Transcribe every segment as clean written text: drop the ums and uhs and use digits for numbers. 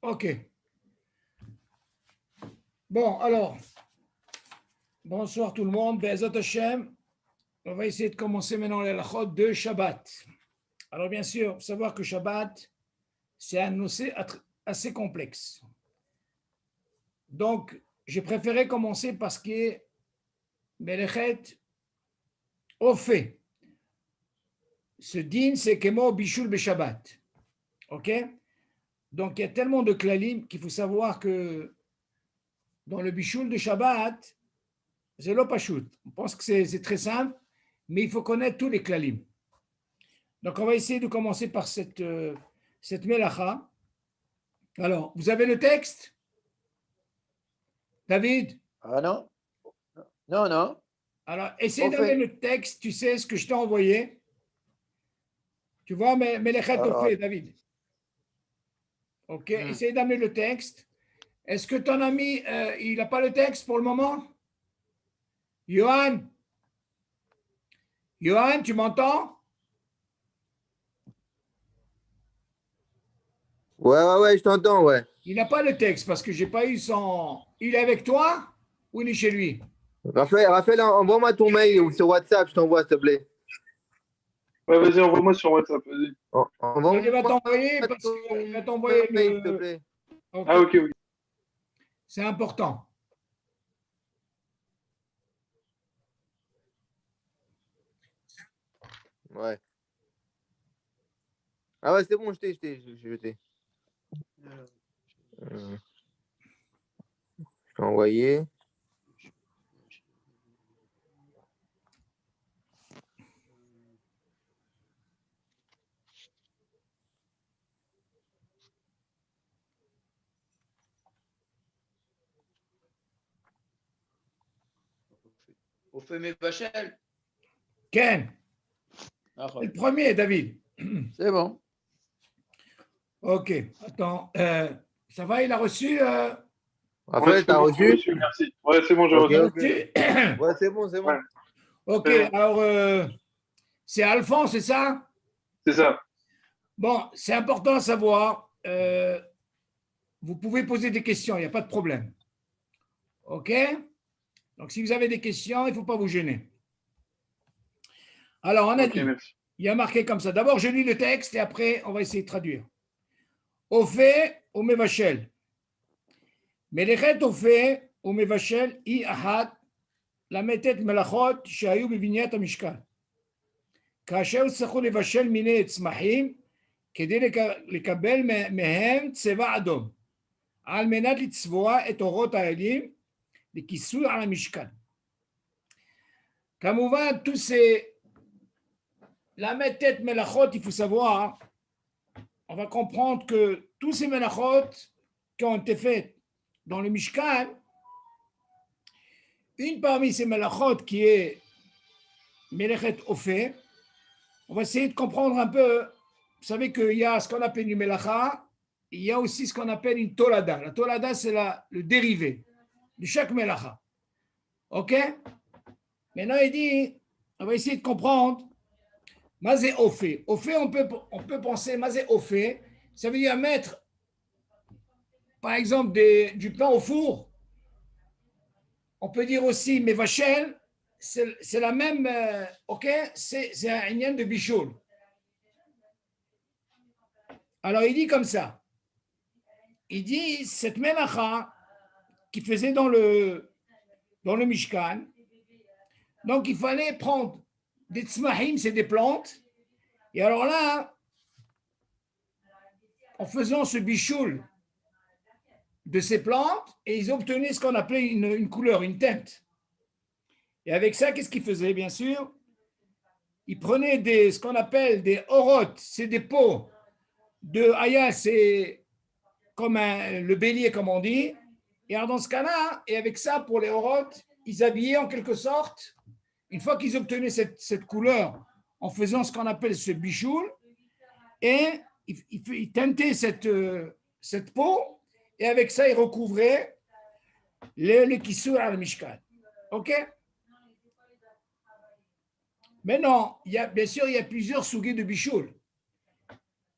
Ok. Bon, alors, bonsoir tout le monde. Be'ezat Hashem. On va essayer de commencer maintenant les halachot de Shabbat. Alors, bien sûr, faut savoir que Shabbat, c'est un dossier assez complexe. Donc, j'ai préféré commencer parce que Melechet, au fait, ce din, c'est Kemo Bishul Be-Shabbat. Ok? Donc, il y a tellement de klalim qu'il faut savoir que dans le Bishul de Shabbat, c'est l'opashut. On pense que c'est très simple, mais il faut connaître tous les klalim. Donc, on va essayer de commencer par cette melacha. Alors, vous avez le texte, David? Ah non? Non, non. Alors, essayez d'amener le texte, tu sais ce que je t'ai envoyé. Tu vois, Melechet Ofé, David. Ok, essayez d'amener le texte. Est-ce que ton ami, il n'a pas le texte pour le moment? Johan? Johan, tu m'entends? Ouais, je t'entends, ouais. Il n'a pas le texte parce que j'ai pas eu son. Il est avec toi ou il est chez lui? Raphaël, envoie-moi ton mail ou sur WhatsApp, je t'envoie, s'il te plaît. Ouais, vas-y, envoie-moi sur WhatsApp, vas-y. Il va t'envoyer parce qu'il va t'envoyer mail, s'il te plaît. Okay. Ah, ok, oui. C'est important. Ouais. Ah ouais, c'est bon, je t'ai. Je t'ai envoyé. Au fait mes Vachel. Ken. Le premier, David. C'est bon. Ok. Attends. Ça va, il a reçu Raphaël, t'as reçu? Merci. Ouais, c'est bon, j'ai reçu. Ouais, c'est bon. Ouais. Ok, alors, c'est Alphonse, c'est ça? C'est ça. Bon, c'est important à savoir. Vous pouvez poser des questions, il n'y a pas de problème. Ok? Donc, si vous avez des questions, il ne faut pas vous gêner. Alors, on a dit, merci. il y a marqué comme ça. D'abord, je lis le texte et après, on va essayer de traduire. Au fait, au mevachel. Melechet au fait, au mevachel, i ahad, la metet melachot, שהיו בבניית המשכן. כאשר צריכו לבשל מיני צמחים, כדי לקבל מהם צבע אדום, על מנת לצבוע את אורות האלים, לכיסוי על המשכן. כמובן, tous ces la metet melachot, il faut savoir, on va comprendre que tous ces melachot qui ont été faits dans le Mishkan, une parmi ces melachot qui est Melechet Ofé, on va essayer de comprendre un peu. Vous savez qu'il y a ce qu'on appelle une melacha, il y a aussi ce qu'on appelle une tolada. La tolada, c'est le dérivé de chaque melacha. Ok? Maintenant, il dit, on va essayer de comprendre. Mazé Ofé. Ofé, on peut penser, Mazé Ofé, ça veut dire mettre, par exemple, du pain au four. On peut dire aussi Mevachel, c'est la même, ok? C'est un ignan de bichoul. Alors, il dit comme ça. Il dit, cette melacha qu'il faisait dans le Mishkan, donc il fallait prendre des tzmahim, c'est des plantes, et alors là, en faisant ce bichoul de ces plantes, et ils obtenaient ce qu'on appelait une couleur, une teinte. Et avec ça, qu'est-ce qu'ils faisaient, bien sûr? Ils prenaient ce qu'on appelle des orotes, c'est des pots de haya, c'est comme le bélier, comme on dit. Et alors dans ce cas-là, et avec ça, pour les orotes, ils habillaient en quelque sorte, une fois qu'ils obtenaient cette couleur, en faisant ce qu'on appelle ce bichoul, et ils teintaient cette peau, et avec ça, ils recouvraient le kisur al mishkan. OK? Maintenant, bien sûr, il y a plusieurs sougés de bichoul.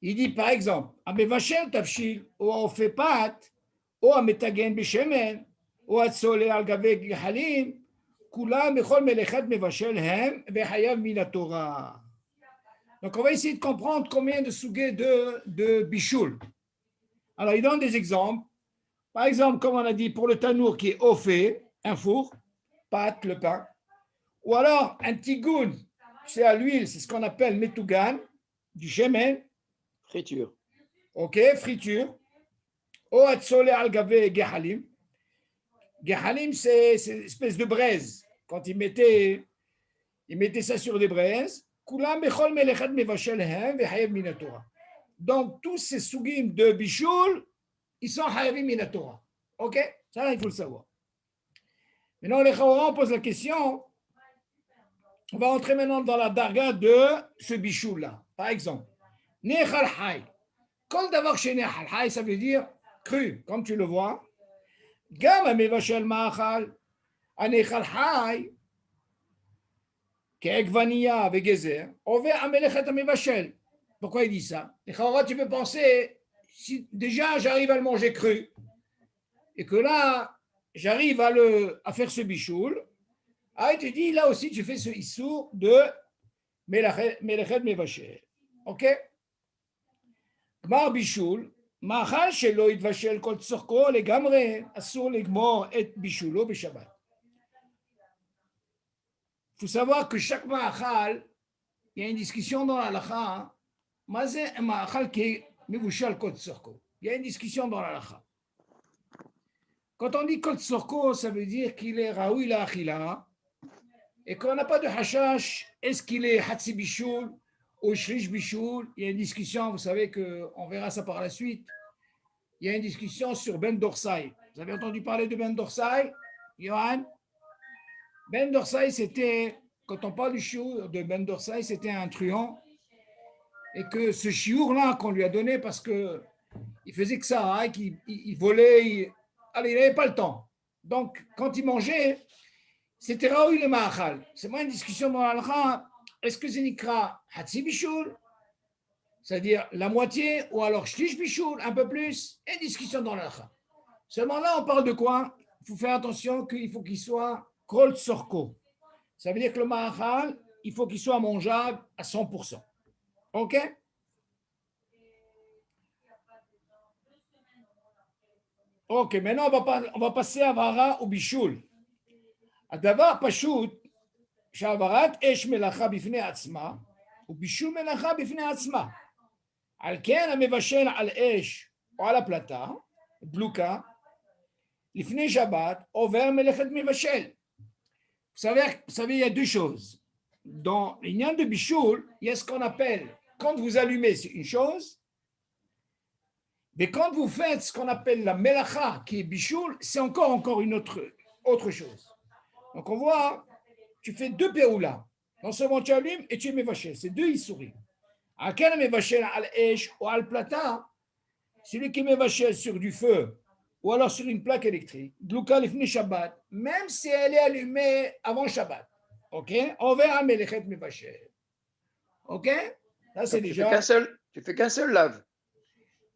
Il dit par exemple, Amevashel tafshil, ou on fait pâte, ou ametagen bishemen, ou atzole al gave halim, kula mechol melechet mevashel hem, vechayav min Torah. Donc, on va essayer de comprendre combien de sougets de bichoul. Alors, il donne des exemples. Par exemple, comme on a dit, pour le tanour qui est au fait, un four, pâte, le pain. Ou alors, un tigoun, c'est à l'huile, c'est ce qu'on appelle metougan, du shemen. Friture. Ok, friture. Ou atzole al gave gehalim. Gehalim, c'est une espèce de braise. Quand ils mettaient ça sur des braises. Donc, tous ces sougim de bichoul, ils sont hayavim min Torah. Ok? Ça, il faut le savoir. Maintenant, les Chaouran posent la question. On va entrer maintenant dans la darga de ce bichoul-là. Par exemple, nechal hay. Kol davar chez nechal hay, ça veut dire cru, comme tu le vois. Gam amevashel ma'achal. Anechal hay. Pourquoi il dit ça? Tu peux penser, si déjà j'arrive à le manger cru, et que là, j'arrive à faire ce bichoul, il te dit, là aussi, tu fais ce issour de melechet mevashel. Ok? Gmar bichoul, ma'achal shelo yitvashel kol tzorko legamre, asur legmor et bichoulo b'shabbat. Il faut savoir que chaque ma'achal, il y a une discussion dans la halakha. Mazé un ma'achal qui est mevushal kol tzorko. Il y a une discussion dans la halakha. Quand on dit kol tzorko, ça veut dire qu'il est raoui la achila et qu'on n'a pas de hashash. Est-ce qu'il est hatsi bichoul ou shlish bichoul? Il y a une discussion, vous savez qu'on verra ça par la suite. Il y a une discussion sur Ben Dorsai. Vous avez entendu parler de Ben Dorsai, Johan? Ben Dorsai, c'était, quand on parle du chiour de Ben Dorsai, c'était un truand. Et que ce chiour-là qu'on lui a donné, parce qu'il faisait que ça, hein, qu'il volait, il n'avait pas le temps. Donc, quand il mangeait, c'était Raoui le Ma'achal. C'est moi une discussion dans l'Alra. Est-ce que c'est Nikra Hatsi Bichoul, c'est-à-dire la moitié, ou alors Shlish Bichoul, un peu plus, et discussion dans l'Alra. Seulement là, on parle de quoi? Il faut faire attention qu'il faut qu'il soit Kol Tzorko. Ça veut dire que le Ma'achal, il faut qu'il soit mangeable à 100%. OK? OK, maintenant on va passer à Vara ou Bichoul. Adavar Pashut, Shavarat Esh Melacha Bifne Atzma, ou Bichoul Melacha Bifne Atzma. Al-Ken Amevashel Al-Esh, ou à la plata, Dluka, Lifne Shabbat, Over Melechet Mevashel. Vous savez, il y a deux choses. Dans l'ignan de Bichoul, il y a ce qu'on appelle, quand vous allumez, c'est une chose, mais quand vous faites ce qu'on appelle la melacha, qui est Bichoul, c'est encore une autre chose. Donc on voit, tu fais deux péoulas. Non seulement tu allumes et tu es mévaché. C'est deux issourim. À quel mévaché al-esh ou al-plata, celui qui est mévaché sur du feu ou alors sur une plaque électrique, Dlouka lifni Shabbat, même si elle est allumée avant Shabbat. OK? On verra melechet mévaché. OK? Là, c'est déjà. Tu fais qu'un seul lave.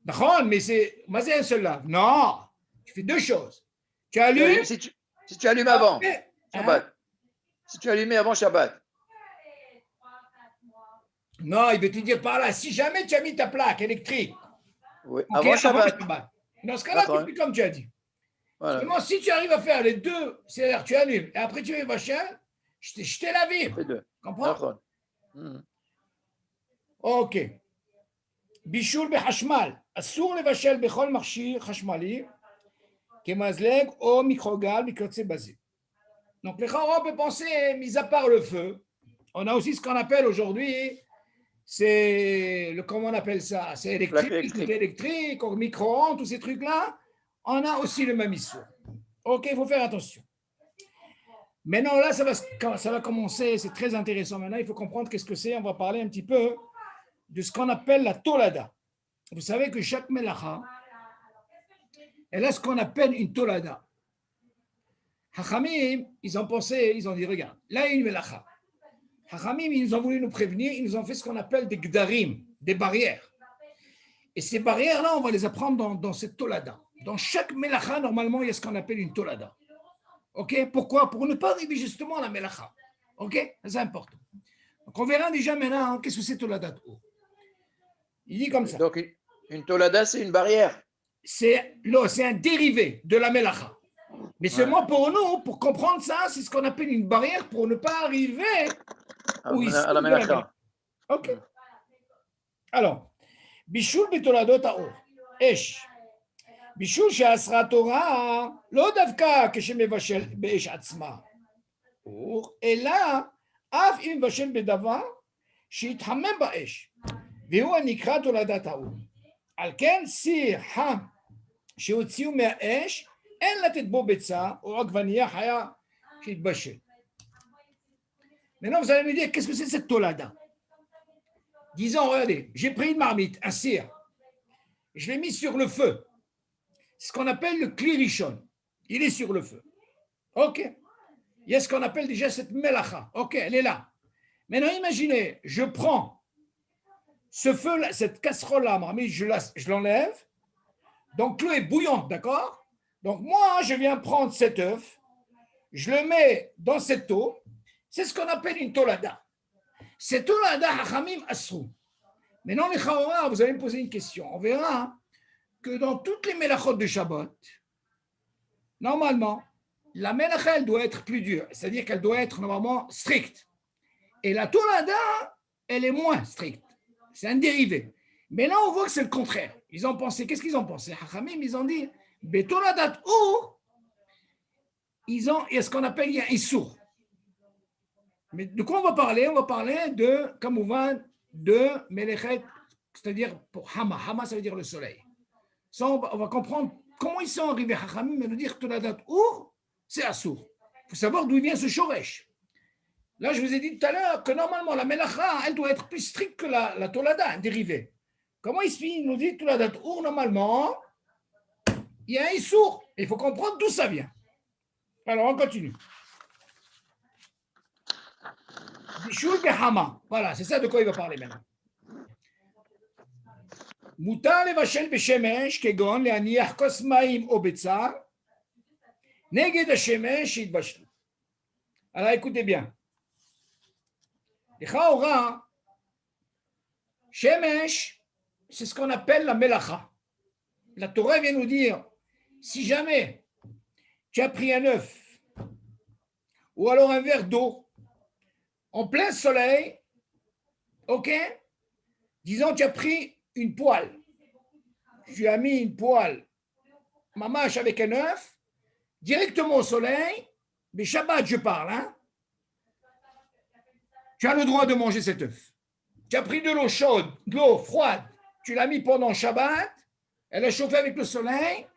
D'accord, mais c'est un seul lave. Non, tu fais deux choses. Tu allumes. Si tu allumes avant Shabbat. Hein? Si tu allumais avant Shabbat. Non, il veut te dire par là, si jamais tu as mis ta plaque électrique. Oui, Okay, avant Shabbat. Dans ce cas-là, tu fais comme tu as dit. Voilà. Seulement, si tu arrives à faire les deux, c'est-à-dire tu allumes et après tu fais machin, je t'ai lavé. Les deux. Comprends? Ok. Bichoul behashmal. Assour levashel bechol marchir chashmali, kemazleg ou microgal mikotse basé. Donc, les gens peuvent penser, mis à part le feu, on a aussi ce qu'on appelle aujourd'hui, c'est comment on appelle ça? C'est électrique, au micro-ondes, tous ces trucs-là. On a aussi le même issue. Ok, il faut faire attention. Maintenant, là, ça va commencer, c'est très intéressant. Maintenant, il faut comprendre qu'est-ce que c'est. On va parler un petit peu de ce qu'on appelle la tolada. Vous savez que chaque melacha, elle a ce qu'on appelle une tolada. Hachamim, ils ont pensé, ils ont dit, regarde, là, il y a une melacha. Hachamim, ils ont voulu nous prévenir, ils nous ont fait ce qu'on appelle des gdarim, des barrières. Et ces barrières-là, on va les apprendre dans cette tolada. Dans chaque melacha, normalement, il y a ce qu'on appelle une tolada. OK? Pourquoi? Pour ne pas arriver justement à la melacha. OK? C'est important. Donc, on verra déjà maintenant qu'est-ce que c'est tolada de Our. Il dit comme ça. Donc, une tolada, c'est une barrière. C'est un dérivé de la melacha. Mais seulement pour nous, pour comprendre ça, c'est ce qu'on appelle une barrière pour ne pas arriver à la melacha. OK. Alors, בישול בתולדות האור, אש. בישול שאסרה התורה לא דווקא כשמבשל באש עצמה, אור, אלא אף אם מבשל בדבר שיתחמם באש, והוא הנקרא תולדת האור. על כן סיר חם שהוציאו מהאש, אין לתת בו ביצה או עגבנייה חיה שהתבשל. Maintenant, vous allez me dire, qu'est-ce que c'est cette tolada? Disons, regardez, j'ai pris une marmite, un cire, je l'ai mis sur le feu. C'est ce qu'on appelle le klirishon. Il est sur le feu. OK. Il y a ce qu'on appelle déjà cette melacha. OK, elle est là. Maintenant, imaginez, je prends ce feu-là, cette casserole-là, marmite, je l'enlève. Donc, l'eau est bouillante, d'accord? Donc, moi, je viens prendre cet œuf, je le mets dans cette eau. C'est ce qu'on appelle une tolada. C'est tolada hachamim asrou. Maintenant, les chaora, vous allez me poser une question. On verra que dans toutes les melachot de Shabbat, normalement, la melacha, elle doit être plus dure. C'est-à-dire qu'elle doit être normalement stricte. Et la tolada, elle est moins stricte. C'est un dérivé. Mais là, on voit que c'est le contraire. Ils ont pensé, qu'est-ce qu'ils ont pensé? Hachamim, ils ont dit, betoladat Our, il y a ce qu'on appelle, il y a un sourd. Mais de quoi on va parler? On va parler de, comme on va, de Melechet, c'est-à-dire pour Hama. Hama, ça veut dire le soleil. Ça, on va comprendre comment ils sont arrivés à Hachamim et nous dire que Toladat Our, c'est Assour. Il faut savoir d'où vient ce Shoresh. Là, je vous ai dit tout à l'heure que normalement, la Melacha, elle doit être plus stricte que la Tolada, un dérivé. Comment il nous dit Toladat Our, normalement, il y a un Issour. Il faut comprendre d'où ça vient. Alors, on continue. Bishul Behama. Voilà, c'est ça de quoi il va parler maintenant. Mutar levashel beshemesh kegon leaniach kos maim o betzar neged hashemesh yitbashlu. Alors écoutez bien. Lechaora, shemesh, c'est ce qu'on appelle la melacha. La Torah vient nous dire, si jamais tu as pris un œuf ou alors un verre d'eau en plein soleil, ok? Disons, tu as pris une poêle. Tu as mis une poêle, mamache avec un œuf, directement au soleil, mais Shabbat, je parle, hein? Tu as le droit de manger cet œuf. Tu as pris de l'eau chaude, de l'eau froide, tu l'as mis pendant Shabbat, elle a chauffé avec le soleil,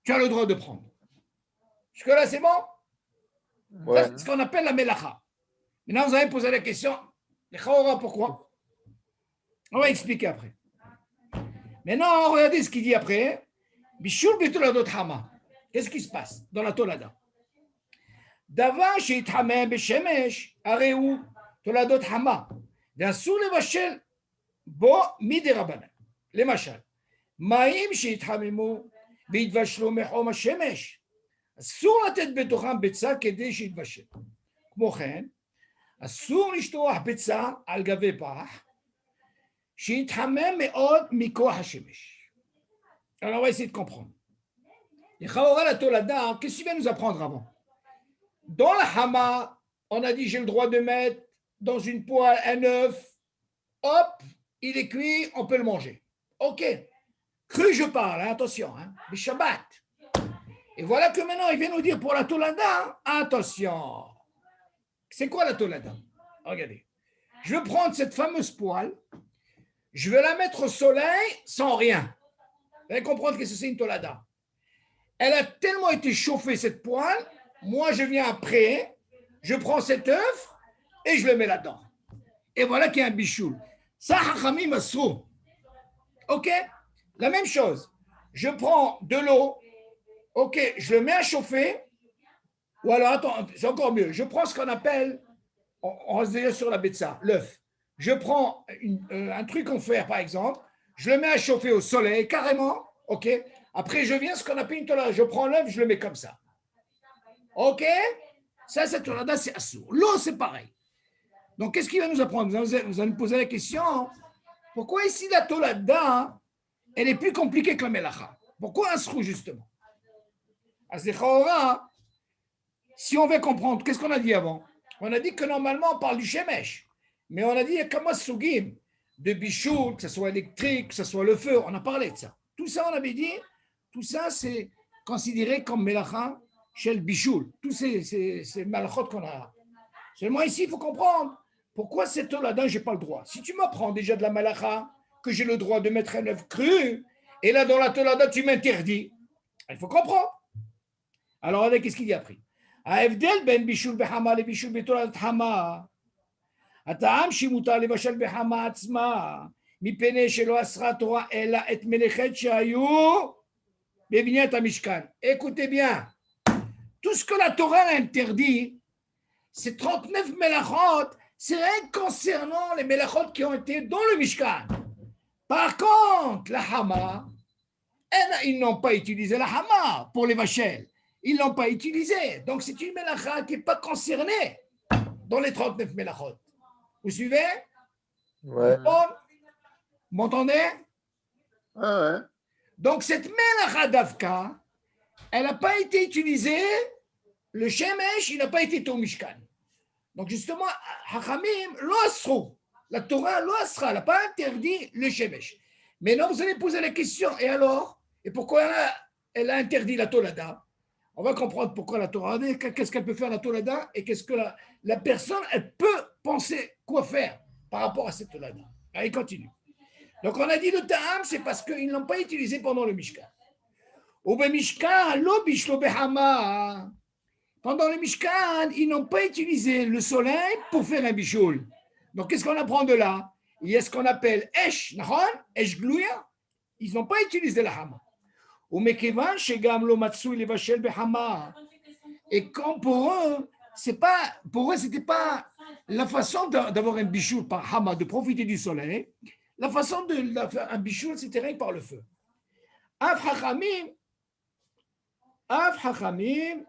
tu as le droit de prendre. Jusque-là, c'est bon? Ouais. C'est ce qu'on appelle la melacha. Maintenant, vous allez poser la question, les chaora, pourquoi? On va expliquer après. Maintenant, regardez ce qu'il dit après. Bishul betoladot hama. Qu'est-ce qui se passe dans la tolada? Davar sheithameh beshemesh areu toladot hama. Ve'asur levashel bo midirabanan. Lemashal. מים שהתחממו והתבשלו מחום השמש. אסור לתת בתוכם ביצה כדי שיתבשל. כמו כן, אסור לשטוח ביצה על גבי פח, שיתחמם מאוד מכוח השמש. Alors on va essayer de comprendre. Les Chaora, la Tolada, qu'est-ce qu'il vient nous apprendre avant? Dans la Hama, on a dit j'ai le droit de mettre dans une poêle un œuf, hop, il est cuit, on peut le manger. Ok. Cru, je parle, hein, attention, hein, le Shabbat. Et voilà que maintenant, il vient nous dire pour la Tolada, attention. C'est quoi la Tolada? Regardez. Je veux prendre cette fameuse poêle, je vais la mettre au soleil sans rien. Vous allez comprendre que c'est une Tolada. Elle a tellement été chauffée, cette poêle, moi je viens après, je prends cet œuf et je le mets là-dedans. Et voilà qu'il y a un bichoul. Ça, Hachamim asrou. Ok? La même chose, je prends de l'eau, ok, je le mets à chauffer, ou alors, attends, c'est encore mieux, je prends ce qu'on appelle, on reste déjà sur la betsa, l'œuf. Je prends un truc en fer, par exemple, je le mets à chauffer au soleil, carrément, ok? Après, je viens, ce qu'on appelle une tolada, je prends l'œuf, je le mets comme ça. Ok? Ça, cette tolada, c'est assourd. L'eau, c'est pareil. Donc, qu'est-ce qu'il va nous apprendre? Vous allez nous poser la question, pourquoi ici la tolada, elle est plus compliquée que la melacha? Pourquoi asrou, justement? Si on veut comprendre, qu'est-ce qu'on a dit avant? On a dit que normalement, on parle du shemesh. Mais on a dit, comme sougim, de bichoul, que ce soit électrique, que ce soit le feu, on a parlé de ça. Tout ça, on avait dit, tout ça, c'est considéré comme melacha chez le bichoul. Tous ces malachot qu'on a. Seulement ici, il faut comprendre pourquoi cette tolada, je n'ai pas le droit. Si tu m'apprends déjà de la malacha, que j'ai le droit de mettre un œuf cru, et là, dans la tolada, tu m'interdis, il faut comprendre. Alors, avec qu'est-ce qu'il y a appris? ההבדל בין בישול בחמה לבישול בתולדת חמה, הטעם שמותר לבשל בחמה עצמה, מפני שלא אסרה תורה אלא את מלאכת שהיו בבניית המשכן. Écoutez bien, tout ce que la Torah interdit, ces 39 mélachot, c'est rien concernant les mélachot qui ont été dans le Mishkan. Par contre, la hama, ils n'ont pas utilisé la hama pour les vachel. Ils ne l'ont pas utilisé. Donc, c'est une mélacha qui n'est pas concernée dans les 39 mélachot. Vous suivez? Ouais. Vous m'entendez? Ouais. Donc, cette mélacha d'Avka, elle n'a pas été utilisée. Le shemesh, il n'a pas été au Mishkan. Donc, justement, Hachamim, l'osrou. La Torah, l'osra, elle n'a pas interdit le shemesh. Mais non, vous allez poser la question, et alors? Et pourquoi elle a interdit la tolada? On va comprendre pourquoi la Torah, qu'est-ce qu'elle peut faire la tolada et qu'est-ce que la personne, elle peut penser quoi faire par rapport à cette tolada. Allez, continue. Donc, on a dit le ta'am, c'est parce qu'ils ne l'ont pas utilisé pendant le Mishkan. Ou be Mishkan, lo bishlo behama. Pendant le Mishkan, ils n'ont pas utilisé le soleil pour faire un bichoul. Donc, qu'est-ce qu'on apprend de là? Il y a ce qu'on appelle esh, nahon, esh glouya. Ils n'ont pas utilisé la hama. Et comme pour eux, c'était pas la façon d'avoir un bichoul par hama, de profiter du soleil. La façon de faire un bichoul, c'était rien que par le feu. Af hachamim,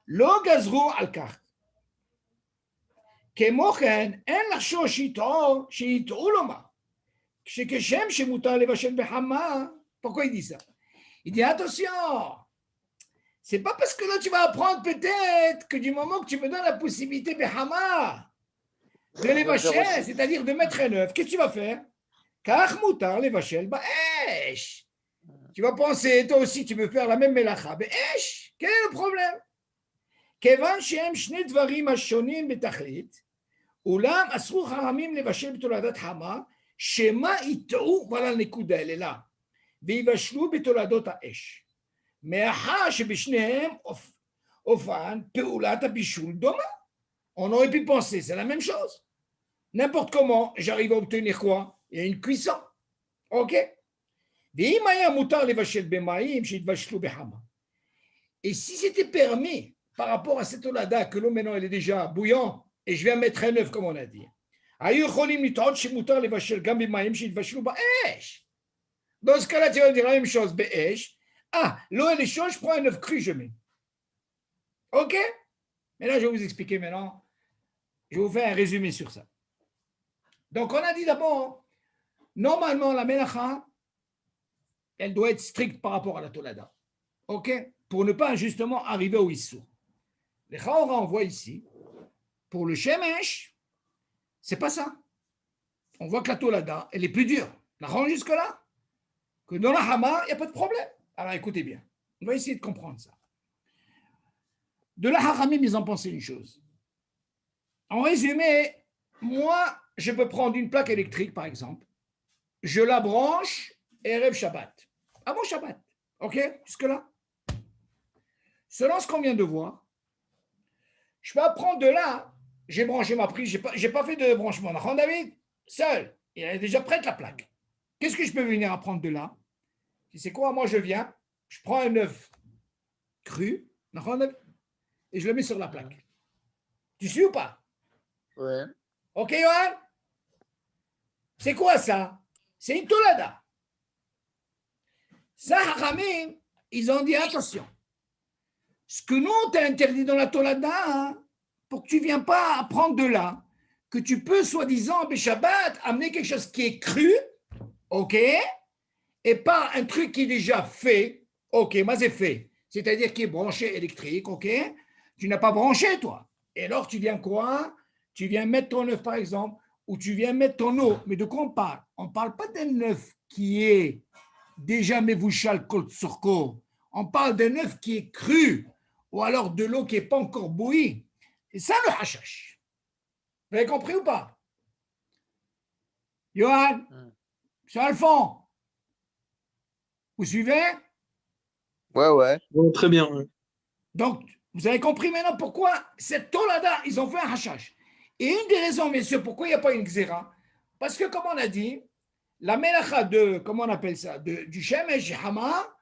lo gazru al kach. כמו כן, אין לחשוב שיטעו לומר, כשם שמותר לבשל בחמה. Pourquoi il dit ça? Il dit attention, c'est pas parce que là tu vas apprendre peut-être que du moment que tu me donnes la possibilité behama de l'évachel, c'est-à-dire de mettre un œuf, qu'est-ce que tu vas faire? Car mutar l'évachel ba'esh. Tu vas penser, toi aussi tu veux faire la même melacha ba'esh. Quel est le problème? כיוון שהם שני דברים השונים בתכלית, אולם אסרו חכמים לבשל בתולדת חמה, שמה יטעו, אבל הנקודה אלה, ויבשלו בתולדות האש. מאחר שבשניהם אופן פעולת הבישול דומה. On aurait pu penser, c'est la même chose. N'importe comment, j'arrive à obtenir quoi? Il y a une cuisson. Ok? ואם היה מותר לבשל במים שהתבשלו בחמה. Et si c'était permis, par rapport à cette tolada, que l'eau maintenant elle est déjà bouillante, et je viens mettre un œuf comme on a dit. Dans ce cas-là, tu vas dire la même chose. L'eau elle est chaude, je prends un œuf cru, je mets. Ok? Mais là, je vais vous expliquer maintenant. Je vais vous faire un résumé sur ça. Donc, on a dit d'abord, normalement, la melacha, elle doit être stricte par rapport à la tolada. Ok? Pour ne pas justement arriver au issou. Les Chaora, on voit ici, pour le Shemesh, c'est pas ça. On voit que la Tolada, elle est plus dure. La rend jusque-là. Que dans la Hama, il n'y a pas de problème. Alors écoutez bien, on va essayer de comprendre ça. De la Haramim, ils ont pensé une chose. En résumé, moi, je peux prendre une plaque électrique, par exemple, je la branche et rêve Shabbat. Avant Shabbat. Ok? Jusque-là. Selon ce qu'on vient de voir, je peux apprendre de là, j'ai branché ma prise, j'ai pas fait de branchement. David, seul, il est déjà prête la plaque. Qu'est-ce que je peux venir apprendre de là? C'est quoi? Moi, je viens, je prends un œuf cru, et je le mets sur la plaque. Tu suis ou pas? Ouais. Ok, Yohan? C'est quoi ça? C'est une tolada. Ça, Haramim, ils ont dit attention. Ce que nous, on t'a interdit dans la tolada, hein, pour que tu ne viennes pas apprendre de là, que tu peux, soi-disant, Shabbat, amener quelque chose qui est cru, ok, et pas un truc qui est déjà fait, ok, mais c'est fait, c'est-à-dire qui est branché électrique, ok, tu n'as pas branché, toi. Et alors, tu viens quoi? Tu viens mettre ton œuf, par exemple, ou tu viens mettre ton eau. Mais de quoi on parle? On ne parle pas d'un œuf qui est déjà mevouchal kol tsurko. On parle d'un œuf qui est cru, ou alors de l'eau qui n'est pas encore bouillie. C'est ça le hashash. Vous avez compris ou pas? Johan, sur Alphon, vous suivez? Ouais. Bon, très bien. Ouais. Donc, vous avez compris maintenant pourquoi cette tolada, ils ont fait un hashash. Et une des raisons, bien sûr, pourquoi il n'y a pas une xéra, parce que, comme on a dit, la melacha de, comment on appelle ça, du shemesh hama,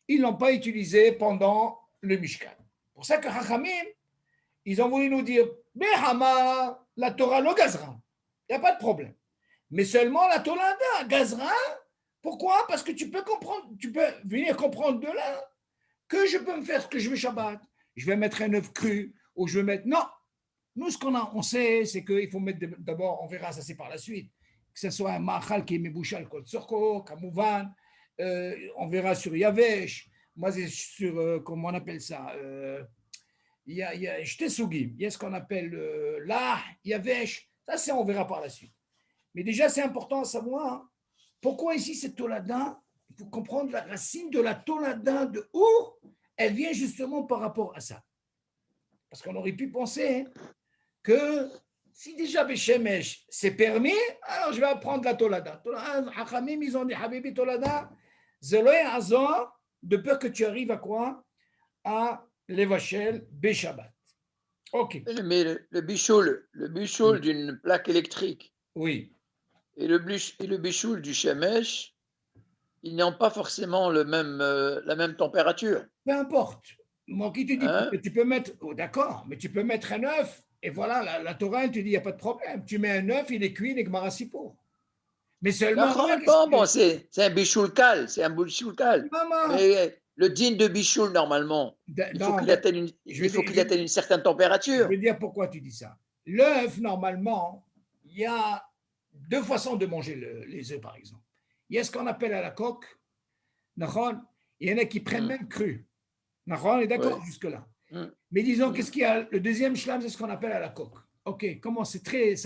ils ne l'ont pas utilisé pendant le Mishkan. C'est pour ça que Hachamim, ils ont voulu nous dire, mais hama, la Torah le gazra. Il n'y a pas de problème. Mais seulement la tolada, gazra, pourquoi? Parce que tu peux comprendre, tu peux venir comprendre de là que je peux me faire ce que je veux Shabbat. Je vais mettre un œuf cru, ou je vais mettre. Non! Nous, ce on sait, c'est qu'il faut mettre d'abord, on verra ça c'est par la suite, que ce soit un machal qui est mebouchal kol tsurko, kamouvan, on verra sur Yavesh, moi c'est sur, comment on appelle ça, il y a Shtesugim, il y a ce qu'on appelle là, Yavesh, ça c'est on verra par la suite. Mais déjà c'est important à savoir, pourquoi ici cette tolada, il faut comprendre la racine de la tolada de où elle vient justement par rapport à ça. Parce qu'on aurait pu penser que si déjà Beshemesh c'est permis, alors je vais apprendre la tolada. Hachamim, ils ont dit Habibi tolada, Zeloy Azor, de peur que tu arrives à quoi? À l'Evachel Beshabbat. Ok. Mais le bichoul d'une plaque électrique Oui. et le bichoul du shemesh, ils n'ont pas forcément la même température. Peu importe. Moi qui te dis Hein? que tu peux mettre, oh, d'accord, mais tu peux mettre un œuf, et voilà, la Torah, elle te dit, il n'y a pas de problème. Tu mets un œuf, il est cuit, il est gmarasipo. Mais seulement. Bon, c'est un bichoul cal, c'est un bichoul cal. Mais le din de bichoul, normalement, il faut qu'il atteigne une certaine température. Je vais dire pourquoi tu dis ça. L'œuf, normalement, il y a deux façons de manger les œufs, par exemple. Il y a ce qu'on appelle à la coque. Il y en a qui prennent même cru. On est d'accord jusque-là. Mais disons, qu'est-ce qu'il y a? Le deuxième shlam, c'est ce qu'on appelle à la coque. Ok, comment ça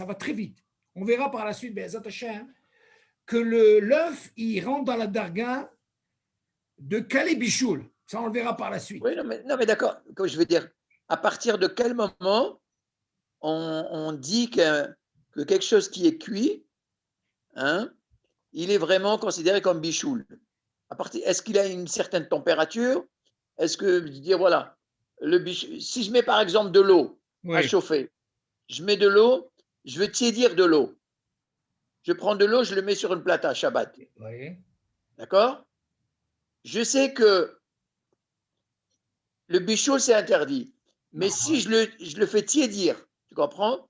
va très vite. On verra par la suite, que l'œuf, il rentre dans la darga de Kalebichoul. Ça, on le verra par la suite. Oui, non, mais d'accord. Comme je veux dire, à partir de quel moment on dit que quelque chose qui est cuit, hein, il est vraiment considéré comme bichoul? Est-ce qu'il a une certaine température? Est-ce que, je veux dire, voilà, si je mets par exemple de l'eau à chauffer, je mets de l'eau, je veux tiédir de l'eau. Je prends de l'eau, je le mets sur une plata, Shabbat. Oui. D'accord? Je sais que le bichoul, c'est interdit. Mais si je le fais tiédir, tu comprends?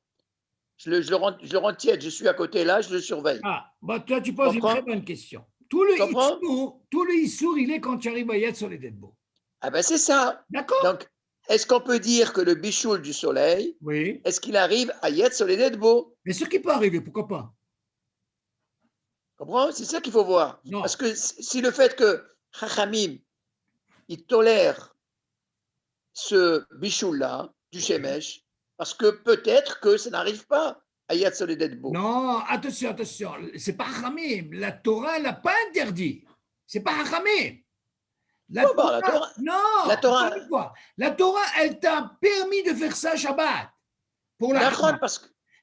Je le rends tiède, je suis à côté là, je le surveille. Ah, bah toi, tu poses une très bonne question. Tout le issour, il est quand tu arrives à Yad Soledetbo. Ah ben c'est ça. D'accord. Donc, est-ce qu'on peut dire que le bichoul du soleil, est-ce qu'il arrive à Yad Soledetbo? Mais ce qui peut arriver, pourquoi pas? Comprends? C'est ça qu'il faut voir. Non. Parce que si le fait que Chachamim, il tolère ce bichoul-là, du Shemesh, parce que peut-être que ça n'arrive pas à Yad Soledetbo. Non, attention, c'est pas Hachamim. La Torah, elle n'a pas interdit. C'est pas Hachamim. La Torah, elle t'a permis de faire ça Shabbat. Pour la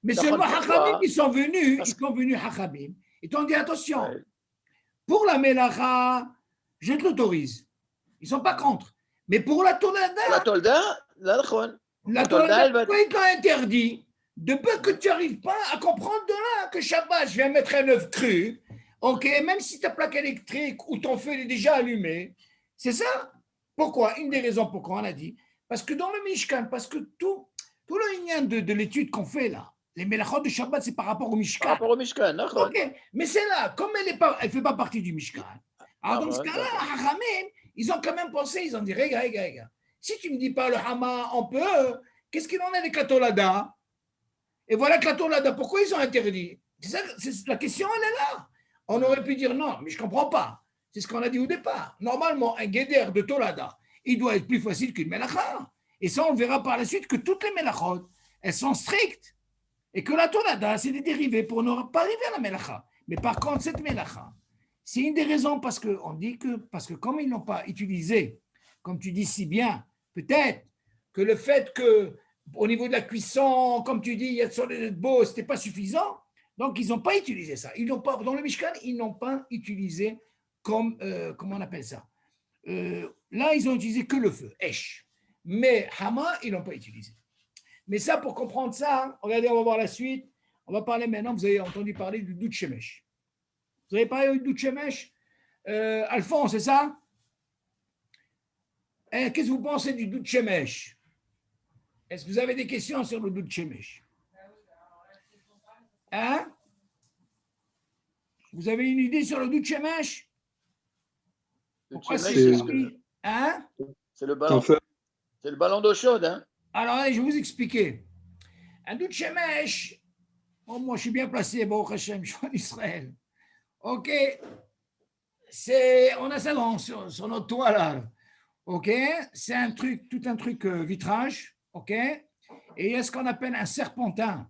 mais seulement Hachamim, ils sont venus Hachamim. Ils t'ont dit, attention, pour la Melacha, je te l'autorise. Ils ne sont pas contre. Mais pour la Tolada, pourquoi ils t'ont interdit? De peur que tu n'arrives pas à comprendre de là que Shabbat, je viens mettre un œuf cru, ok, même si ta plaque électrique ou ton feu est déjà allumé, c'est ça. Pourquoi? Une des raisons pourquoi on a dit, parce que dans le Mishkan, parce que tout le lien de l'étude qu'on fait là, Les melachot de Shabbat, c'est par rapport au Par Mishkan. rapport au Mishkan, d'accord. Ok, mais c'est là, comme elle ne fait pas partie du Mishkan. Alors, dans ce cas-là, Hachamim, ils ont quand même pensé, ils ont dit, regarde. Si tu ne me dis pas le Hama, on peut, qu'est-ce qu'il en est avec la Tolada? Et voilà que la Tolada, pourquoi ils ont interdit? La question, elle est là. On aurait pu dire non, mais je ne comprends pas. C'est ce qu'on a dit au départ. Normalement, un guéder de Tolada, il doit être plus facile qu'une Melacha. Et ça, on verra par la suite que toutes les Melachot, elles sont strictes. Et que la Tolada, c'est des dérivés pour ne pas arriver à la Melacha. Mais par contre, cette Melacha, c'est une des raisons parce que comme ils n'ont pas utilisé, comme tu dis si bien, peut-être que le fait que au niveau de la cuisson, comme tu dis, il y a sur les beaux, ce n'était pas suffisant. Donc, ils n'ont pas utilisé ça. Ils n'ont pas, dans le Mishkan, ils n'ont pas utilisé comme, comment on appelle ça? Là, ils ont utilisé que le feu, Esh. Mais Hama, ils n'ont pas utilisé. Mais ça, pour comprendre ça, regardez, on va voir la suite. On va parler maintenant, vous avez entendu parler du Dout Shemesh. Vous avez parlé du Dout Shemesh Alphonse, c'est ça? Qu'est-ce que vous pensez du Dout Shemesh? Est-ce que vous avez des questions sur le Dout Shemesh? Hein? Vous avez une idée sur le Dout Shemesh? Pourquoi c'est hein? C'est le ballon. C'est le ballon d'eau chaude, hein? Alors, allez, je vais vous expliquer. Un Dout Shemesh, bon, moi, je suis bien placé, Baruch Hashem, je suis en Israël. OK? On a ça sur notre toit, là. OK? C'est un truc, tout un truc vitrage. OK? Et il y a ce qu'on appelle un serpentin.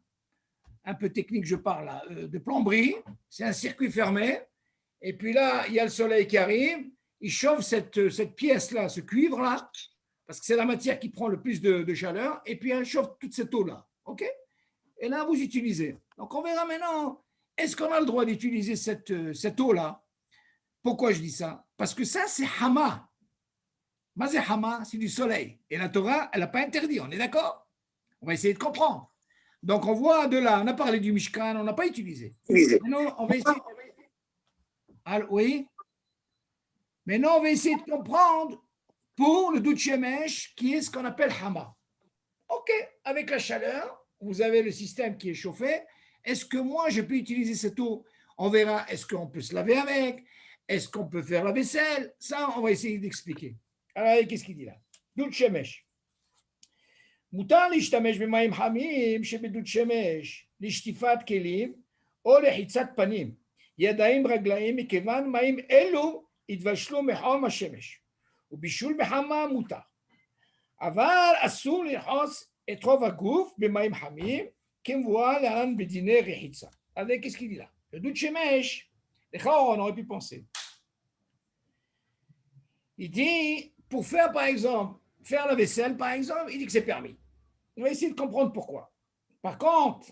Un peu technique, je parle là, de plomberie. C'est un circuit fermé. Et puis là, il y a le soleil qui arrive. Il chauffe cette pièce-là, ce cuivre-là, parce que c'est la matière qui prend le plus de chaleur. Et puis, elle chauffe toute cette eau-là. OK? Et là, vous utilisez. Donc, on verra maintenant, est-ce qu'on a le droit d'utiliser cette eau-là? Pourquoi je dis ça? Parce que ça, c'est Hama. Mais c'est Hama, c'est du soleil. Et la Torah, elle n'a pas interdit. On est d'accord? On va essayer de comprendre. Donc, on voit de là, on a parlé du Mishkan, on n'a pas utilisé. Maintenant, on va essayer. Alors, oui? Maintenant, on va essayer de comprendre pour le Dout Shemesh, qui est ce qu'on appelle Hama. OK, avec la chaleur, vous avez le système qui est chauffé. Est-ce que moi, je peux utiliser cette eau? On verra, est-ce qu'on peut se laver avec? Est-ce qu'on peut faire la vaisselle? Ça, on va essayer d'expliquer. Alors, qu'est-ce qu'il dit là? Dout Shemesh. מותר להשתמש במים חמים שבדוד שמש לשטיפת כלים או לחיצת פנים, ידיים רגליים, מכיוון מים אלו התבשלו מחום השמש, ובישול בחמה מותר. אבל אסור לרחוץ את רוב הגוף במים חמים, כמבואר להלן בדיני רחיצה. אז qu'est-ce qu'il dit là? Le dout shemesh, on aurait pu penser. Il dit, pour faire par exemple, faire la vaisselle par exemple, il dit que c'est permis. On va essayer de comprendre pourquoi. Par contre,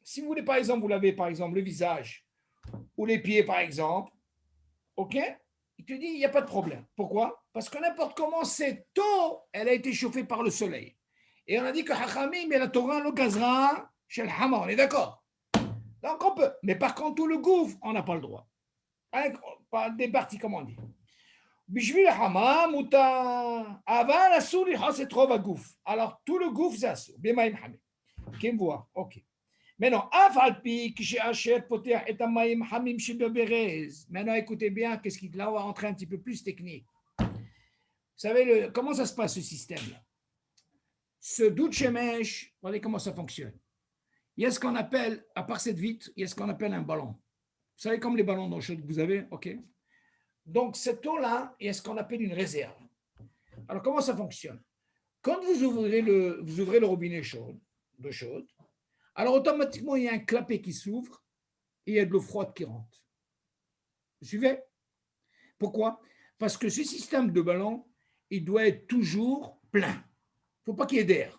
si vous voulez, par exemple, vous lavez, par exemple, le visage ou les pieds, par exemple, OK? Il te dit, il n'y a pas de problème. Pourquoi? Parce que n'importe comment, cette eau, elle a été chauffée par le soleil. Et on a dit que Hachamim, mais la Torah, le gazra, chez le Hama, on est d'accord? Donc, on peut. Mais par contre, tout le gouffre, on n'a pas le droit. Pas des parties, comme on dit. בשביל החמה מותר, אבל אסור לכעוס את רוב הגוף. Alors, tout le גוף זה אסור, במים חמים. כמבואר, אוקיי. Maintenant, אף על פי כשאשר פותח את המים החמים שבברז. Maintenant, écoutez bien, qu'est-ce qu'il là, on va rentrer un petit peu plus technique. Vous savez, comment ça se passe, ce système-là? Ce Dout Shemesh, regardez comment ça fonctionne. Il y a ce qu'on appelle, à part cette vitre, il y a ce qu'on appelle un ballon. Vous savez, comme les ballons d'eau chaude que vous avez, OK? Donc, cette eau-là, il y a ce qu'on appelle une réserve. Alors, comment ça fonctionne? Quand vous ouvrez le robinet d'eau chaude, alors automatiquement, il y a un clapet qui s'ouvre et il y a de l'eau froide qui rentre. Vous suivez? Pourquoi? Parce que ce système de ballon, il doit être toujours plein. Il ne faut pas qu'il y ait d'air.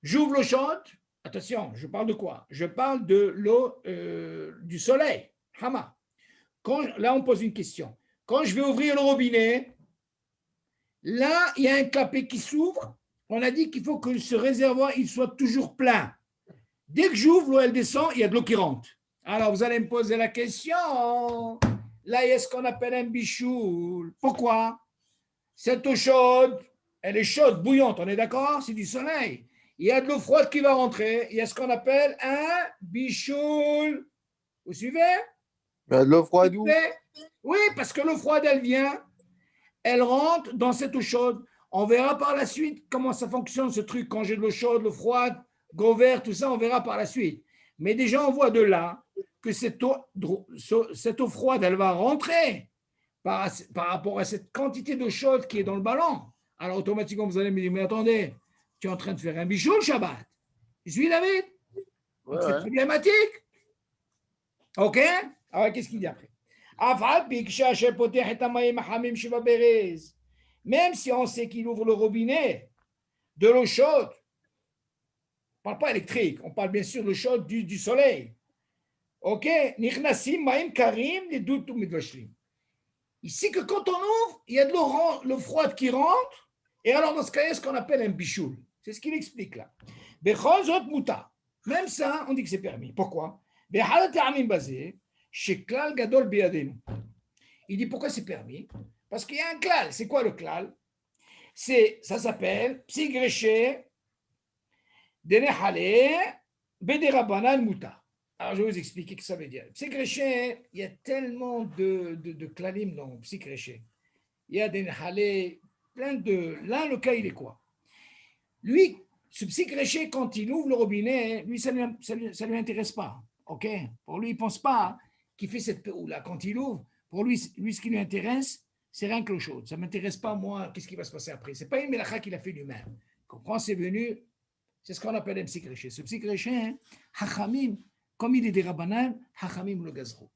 J'ouvre l'eau chaude. Attention, je parle de quoi? Je parle de l'eau du soleil, Hama. Là, on pose une question. Quand je vais ouvrir le robinet, là, il y a un clapet qui s'ouvre. On a dit qu'il faut que ce réservoir il soit toujours plein. Dès que j'ouvre, l'eau, elle descend, il y a de l'eau qui rentre. Alors, vous allez me poser la question. Là, il y a ce qu'on appelle un bichoul. Pourquoi? Cette eau chaude, elle est chaude, bouillante, on est d'accord? C'est du soleil. il y a de l'eau froide qui va rentrer. Il y a ce qu'on appelle un bichoul. Vous suivez? Il y a de l'eau froide où? Oui, parce que l'eau froide, elle vient, elle rentre dans cette eau chaude. On verra par la suite comment ça fonctionne, ce truc, quand j'ai de l'eau chaude, l'eau froide, go vert, tout ça, on verra par la suite. Mais déjà, on voit de là que cette eau froide, elle va rentrer par rapport à cette quantité d'eau chaude qui est dans le ballon. Alors, automatiquement, vous allez me dire, mais attendez, tu es en train de faire un bichou le Shabbat. Tu suis, David? Ouais, C'est ouais. problématique. OK? Alors, qu'est-ce qu'il dit après? Même si on sait qu'il ouvre le robinet de l'eau chaude, on ne parle pas électrique, on parle bien sûr de l'eau chaude du soleil. OK? Ici, que quand on ouvre, il y a de l'eau froide qui rentre, et alors dans ce cas, il y a ce qu'on appelle un bichoul. C'est ce qu'il explique là. Même ça, on dit que c'est permis. Pourquoi? Il dit pourquoi c'est permis? Parce qu'il y a un klal. C'est quoi le klal? Ça s'appelle psigreché denehale bederabanan muta. Alors je vais vous expliquer ce que ça veut dire. Psigreché, il y a tellement de klalim dans psigreché. Il y a denehale, plein de. Là, le cas, il est quoi? Lui, ce psigreché, quand il ouvre le robinet, lui, ça ne lui intéresse pas. OK? Pour lui, il ne pense pas qu'il fait cette là. Quand il ouvre, pour lui, ce qui lui intéresse, c'est rien que l'eau chaude. Ça ne m'intéresse pas, moi, qu'est-ce qui va se passer après. Ce n'est pas une mélacha qu'il a fait lui-même. Comprends, c'est venu, c'est ce qu'on appelle un psigreché. Ce psigreché, hein, hachamim, comme il est des rabbanan, hachamim le gazrou.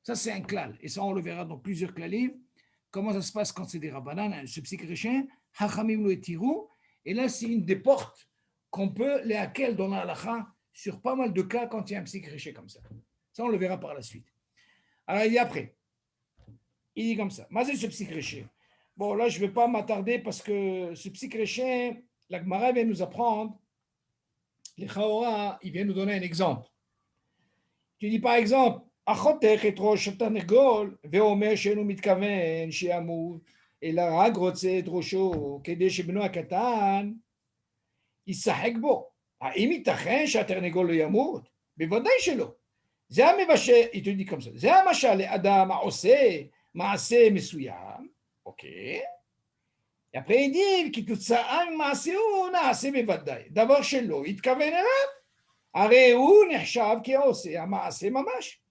Ça, c'est un klal. Et ça, on le verra dans plusieurs klalim. Comment ça se passe quand c'est des rabbanan, ce psigreché, hachamim le etirou. Et là, c'est une des portes qu'on peut, les hakel dans la halacha, sur pas mal de cas quand il y a un psigreché comme ça. Ça, on le verra par la suite. Alors, il dit après. Il dit comme ça. Mazé ce psigreché. Bon, là, je ne vais pas m'attarder parce que ce psigreché, la Gemara vient nous apprendre, les Chaora, il vient nous donner un exemple. Tu dis par exemple, Achotech et rosh tanegol, veomer she'enu mitkaven, she'amut, אלא רק רוצה את ראשו כדי שבנו הקטן ישחק בו. האם ייתכן שהתרנגול לא ימות? בוודאי שלא. זה המבשל, היא תגיד כמו זה, זה המשל לאדם העושה מעשה מסוים, אוקיי? après il dit כתוצאה ממעשהו נעשה בוודאי, דבר שלא התכוון אליו, הרי הוא נחשב כעושה המעשה ממש,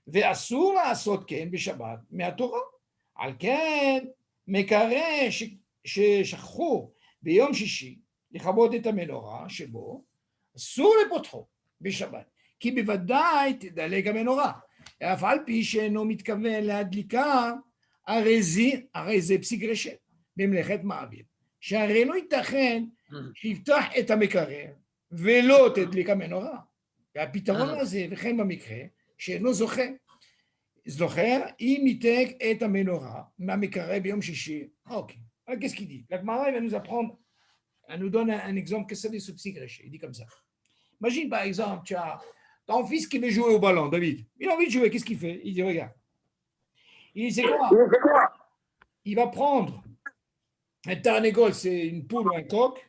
ואסור לעשות כן בשבת מהתורה. על כן מקרא ששכחו ביום שישי לכבות את המנורה שבו, אסור לפותחו בשבת, כי בוודאי תדלק המנורה, אף על פי שאינו מתכוון להדליקה, הרי זה פסיקרשת במלאכת מעביר, שהרי לא ייתכן שיפתח את המקרר ולא תדליק המנורה, והפתרון הזה וכן במקרה שאינו זוכר, אם ניתק את המנורה מהמקרר ביום שישי. אוקיי, alors qu'est-ce qu'il dit? La Gemara va nous apprendre, elle nous donne un exemple que c'est des subsigréchés. Il dit comme ça. Imagine par exemple, tu as ton fils qui veut jouer au ballon, David. Il a envie de jouer, qu'est-ce qu'il fait? Il dit, regarde. Il dit, c'est quoi? Il va prendre un tarnégol, c'est une poule ou un coq,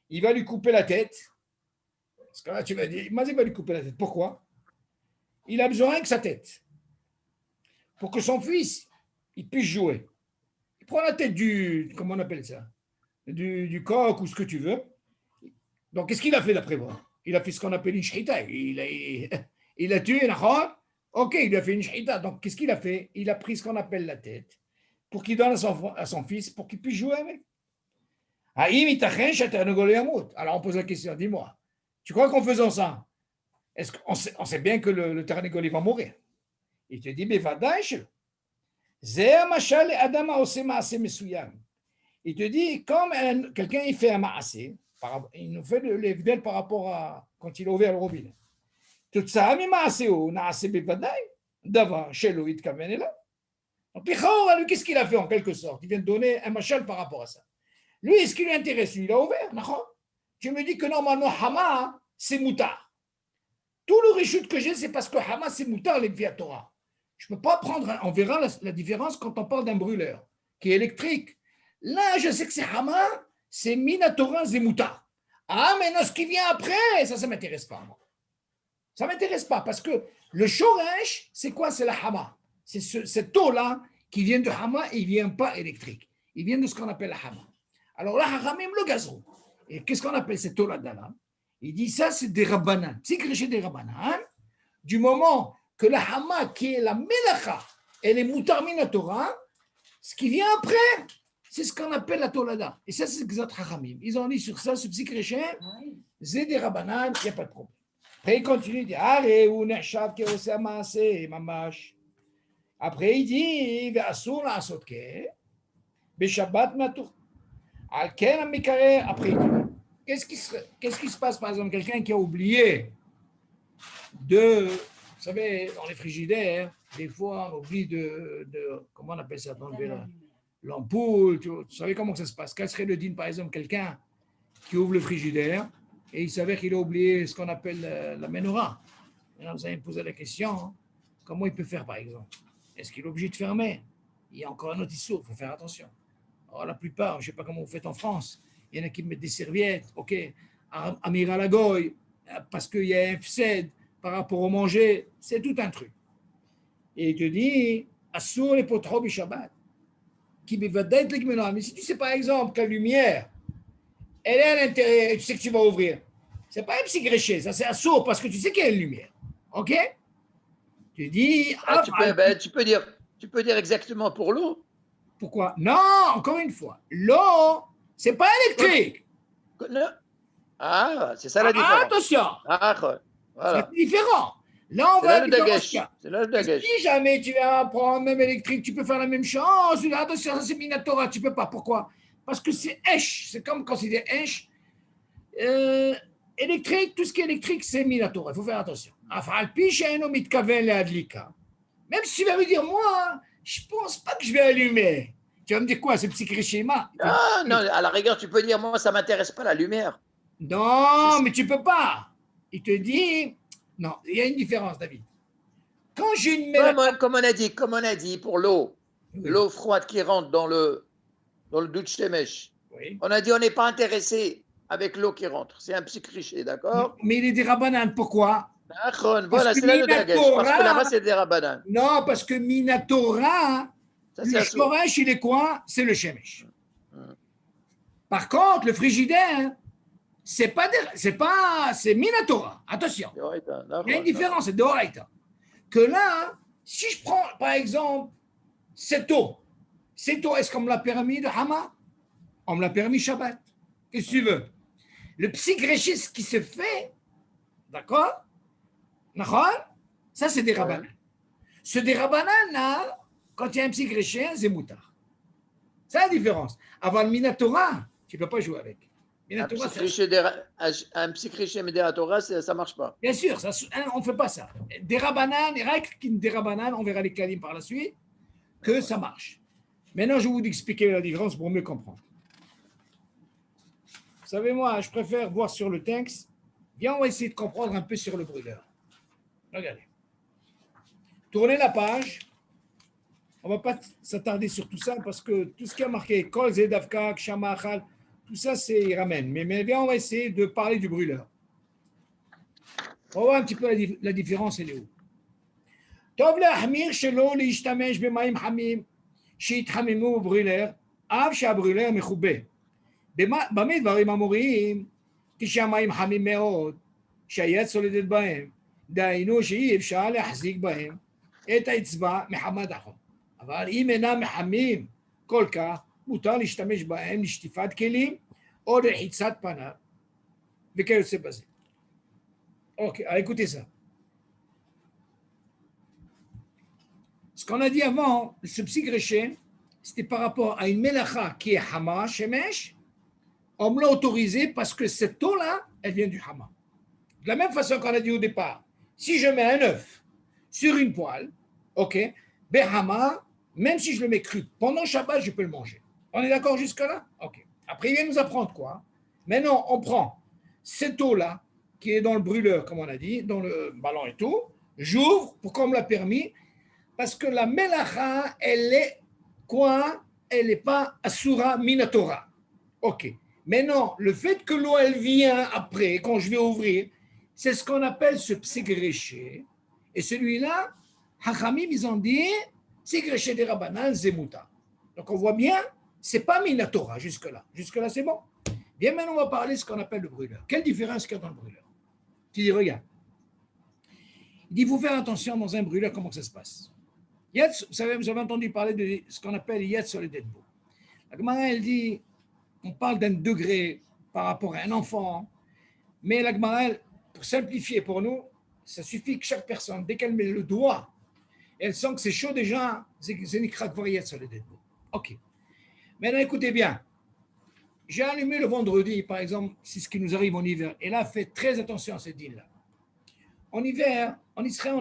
il va lui couper la tête. Parce que là, tu vas dire, il va lui couper la tête. Pourquoi? Il a besoin que sa tête. Pour que son fils, il puisse jouer. Il prend la tête du, comment on appelle ça? Du coq ou ce que tu veux. Donc, qu'est-ce qu'il a fait d'après moi? Il a fait ce qu'on appelle une shhita. Il a tué un. Ok, il a fait une shhita. Donc, qu'est-ce qu'il a fait? Il a pris ce qu'on appelle la tête pour qu'il donne à son fils pour qu'il puisse jouer avec. Alors, on pose la question, dis-moi, tu crois qu'en faisant ça, est-ce qu'on sait bien que le Tarnegol va mourir? Il te dit, mais vadaïch. Il te dit, comme quelqu'un il fait un ma'asé, il nous fait l'évidel par rapport à quand il a ouvert le robinet. Tout ça, mais ma'aséo, na'asé bevadaï, d'avoir chez lui, il te kamene là. Donc, lui, qu'est-ce qu'il a fait en quelque sorte? Il vient de donner un machal par rapport à ça. Lui, ce qui lui intéresse, lui, il a ouvert. Tu me dis que normalement, Hama, c'est moutard. Tout le réchute que j'ai, c'est parce que Hama, c'est moutard, les Torah. Je ne peux pas prendre, on verra la différence quand on parle d'un brûleur qui est électrique. Là, je sais que c'est Hama, c'est Minatora Zemouta. Ah, mais non, ce qui vient après, ça ne m'intéresse pas, moi. Ça ne m'intéresse pas parce que le shoresh, c'est quoi? C'est la hama. C'est cette eau-là qui vient de hama et il ne vient pas électrique. Il vient de ce qu'on appelle la hama. Alors là, haramim le gazrou. Et qu'est-ce qu'on appelle cette eau-là d'Allah? Il dit ça, c'est des rabbanan. C'est gréché des rabbanan. Du moment que la hama, qui est la melacha, elle est moutar minatora, ce qui vient après, c'est ce qu'on appelle la tolada. Et ça, c'est Gzat Chachamim. Ils ont dit sur ça, ce petit chrétien, c'est des rabbanan, il n'y a pas de problème. Après, il continue, il dit, Aré, ou nechab, qui est amassé, mamash. Après, il dit, Ve'asur la asotke, Beshabbat matur. Alken amikare. Après, il dit, qu'est-ce qui se passe, par exemple, quelqu'un qui a oublié de, vous savez, dans les frigidaires, des fois, on oublie de comment on appelle ça, d'enlever l'ampoule, vous savez comment ça se passe. Quel serait le din, par exemple, quelqu'un qui ouvre le frigidaire et il s'avère qu'il a oublié ce qu'on appelle la menorah. Maintenant, vous allez me poser la question, hein, comment il peut faire, par exemple? Est-ce qu'il est obligé de fermer? Il y a encore un autre issue, il faut faire attention. Alors, la plupart, je ne sais pas comment vous faites en France, il y en a qui mettent des serviettes, ok, Amir Alagoy, parce qu'il y a un FSED par rapport au manger, c'est tout un truc. Et il te dit, Assur les potro Shabbat. Mais si tu sais par exemple que la lumière, elle est à l'intérieur et tu sais que tu vas ouvrir, c'est pas un petit gréché, ça c'est assourd parce que tu sais qu'il y a une lumière. Ok? Tu dis. Tu peux dire exactement pour l'eau. Pourquoi? Non, encore une fois, l'eau, c'est pas électrique. Ah, c'est ça la différence. Attention. Voilà. C'est différent. Là, on c'est va là le dagesh. C'est là le dagesh. Si jamais tu vas prendre même électrique, tu peux faire la même chose. Attention, ça c'est Minatora, tu peux pas. Pourquoi? Parce que c'est Esh. C'est comme quand c'est des Esh. Électrique, tout ce qui est électrique, c'est Minatora. Il faut faire attention. Même si tu vas me dire, moi, je pense pas que je vais allumer. Tu vas me dire quoi, ce petit schéma? Ah non, à la rigueur, tu peux dire, moi, ça m'intéresse pas la lumière. Non, mais tu peux pas. Il te dit. Non, il y a une différence, David. Quand j'ai une comme on a dit pour l'eau, oui. L'eau froide qui rentre dans le douche Shemesh, oui. On a dit on n'est pas intéressé avec l'eau qui rentre. C'est un petit cliché, d'accord? Mais il est des rabbanan, pourquoi? Voilà, c'est là le dagesh. Parce que là-bas, c'est des rabbanan. Non, parce que Minatora, le shoresh, il est quoi? C'est le Shemesh. Par contre, le frigidaire, c'est Minatora. Attention. Il y a une différence, c'est Doraita. Que là, si je prends, par exemple, cette eau, est-ce qu'on me l'a permis de Hama? On me l'a permis Shabbat. Qu'est-ce que tu veux? Le psychréchisme qui se fait, d'accord? Ça, c'est des rabbanan. Ce des rabbanan, là, quand il y a un psychréchien, c'est moutar. C'est la différence. Avant le Minatora, tu ne peux pas jouer avec. Un psychréché Médéatora, ça ne marche pas. Bien sûr, on ne fait pas ça. Des rabbanan, des rabbanan, on verra les kalim par la suite, que ça marche. Maintenant, je vais vous expliquer la différence pour mieux comprendre. Vous savez, moi, je préfère voir sur le texte. Viens, on va essayer de comprendre un peu sur le brûleur. Regardez. Tournez la page. On ne va pas s'attarder sur tout ça parce que tout ce qui a marqué Kol Zedavka, Kshama Achal, tout ça, c'est ramène. Mais bien, on va essayer de parler du brûleur. On va voir un petit peu la différence, elle est où. טוב להחמיר שלא להשתמש במים חמים שהתחממו בברילר, אף שהברילר מכובה. במה דברים אמוריים? כשהמים חמים מאוד, שהיד צולדת בהם, דהיינו שאי אפשר להחזיק בהם את האצבע מחמת החום. אבל אם אינם מחמים כל כך, מותר להשתמש בהם לשטיפת כלים או לרחיצת פניו וכיוצא בזה. אוקיי, écoutez ça. Ce qu'on a dit avant, ce petit gréché, c'était par rapport à une melacha qui est hama, shemesh. On me l'a autorisé parce que cette eau-là, elle vient du hama. De la même façon qu'on a dit au départ, si je mets un œuf sur une poêle, ok, behama, même si je le mets cru, pendant Shabbat, je peux le manger. On est d'accord jusque-là? Ok. Après, il vient nous apprendre quoi? Maintenant, on prend cette eau-là, qui est dans le brûleur, comme on a dit, dans le ballon et tout, j'ouvre pour qu'on me l'a permis, parce que la melacha, elle est quoi? Elle n'est pas asura minatora. Ok. Maintenant, le fait que l'eau, elle vient après, quand je vais ouvrir, c'est ce qu'on appelle ce pségréché. Et celui-là, Hachamim, ils ont dit, pségréché des Rabbanan, Zemuta. Donc, on voit bien, c'est pas Minatora jusque-là. Jusque-là, c'est bon. Bien, maintenant, on va parler de ce qu'on appelle le brûleur. Quelle différence qu'il y a dans le brûleur? Tu dis, regarde. Il dit, il faut faire attention dans un brûleur, comment ça se passe. Yetz, vous savez, vous avez entendu parler de ce qu'on appelle Yetz sur les Dedbo. La Gemara, elle dit, on parle d'un degré par rapport à un enfant, mais la Gemara, pour simplifier pour nous, ça suffit que chaque personne, dès qu'elle met le doigt, elle sent que c'est chaud déjà, c'est une craque Yetz sur les Dedbo. Ok. Maintenant, écoutez bien. J'ai allumé le vendredi, par exemple, c'est ce qui nous arrive en hiver. Et là, faites très attention à cette île-là. En hiver, en Israël,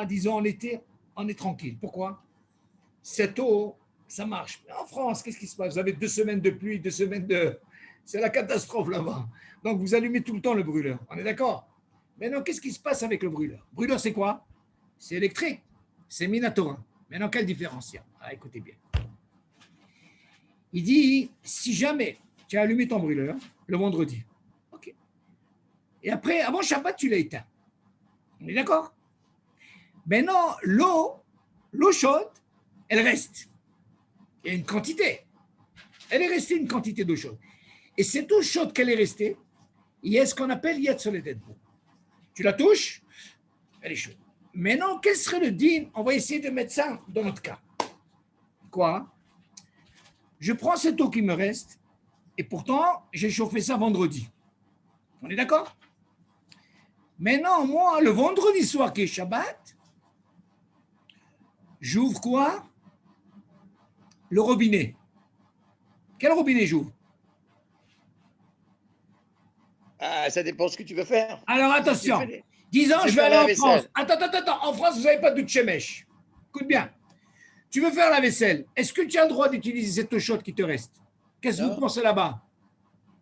disons, en été, on est tranquille. Pourquoi? Cette eau, ça marche. Mais en France, qu'est-ce qui se passe? Vous avez 2 semaines de pluie, 2 semaines de... C'est la catastrophe là-bas. Donc, vous allumez tout le temps le brûleur. On est d'accord? Maintenant, qu'est-ce qui se passe avec le brûleur? Brûleur, c'est quoi? C'est électrique. C'est Minatora. Maintenant, quelle différence il y a? Ah, écoutez bien. Il dit, si jamais tu as allumé ton brûleur le vendredi, ok. Et après, avant Shabbat, tu l'as éteint. On est d'accord? Maintenant, l'eau chaude, elle reste. Il y a une quantité. Elle est restée une quantité d'eau chaude. Et cette eau chaude qu'elle est restée, il y a ce qu'on appelle Yetz sur les Dedbo. Tu la touches, elle est chaude. Maintenant, quel serait le din? On va essayer de mettre ça dans notre cas. Quoi? Je prends cette eau qui me reste, et pourtant, j'ai chauffé ça vendredi. On est d'accord? Maintenant, moi, le vendredi soir qui est Shabbat, j'ouvre quoi? Le robinet. Quel robinet j'ouvre? Ah, ça dépend de ce que tu veux faire. Alors, attention. Tu fais 10 ans, tu je vais fais aller la en vaisselle. France. Attends. En France, vous n'avez pas de Tchemèche. Écoute bien. Tu veux faire la vaisselle. Est-ce que tu as le droit d'utiliser cette eau chaude qui te reste? Qu'est-ce que Non. vous pensez là-bas?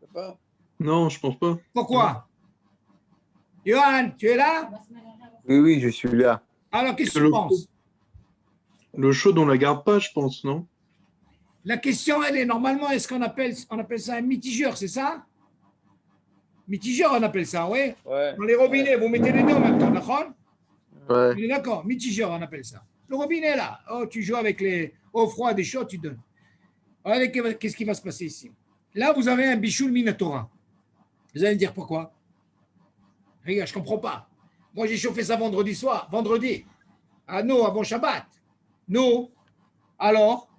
Tu peux pas. Non, je pense pas. Pourquoi? Johan, tu es là? Oui, je suis là. Alors, qu'est-ce que Le- tu penses? L'eau chaude, on la garde pas, je pense, non? La question, elle est normalement, est-ce qu'on appelle ça un mitigeur, c'est ça? Mitigeur, on appelle ça, oui. Ouais. Dans les robinets, vous mettez les deux en même temps, d'accord? Ouais. On est d'accord, mitigeur, on appelle ça. Le robinet, là, oh, tu joues avec les eaux froides et chaudes, tu donnes. Regardez qu'est-ce qui va se passer ici. Là, vous avez un bichoul minatora. Vous allez me dire pourquoi? Regarde, je ne comprends pas. Moi, j'ai chauffé ça vendredi. Ah non, avant Shabbat. Non. Alors?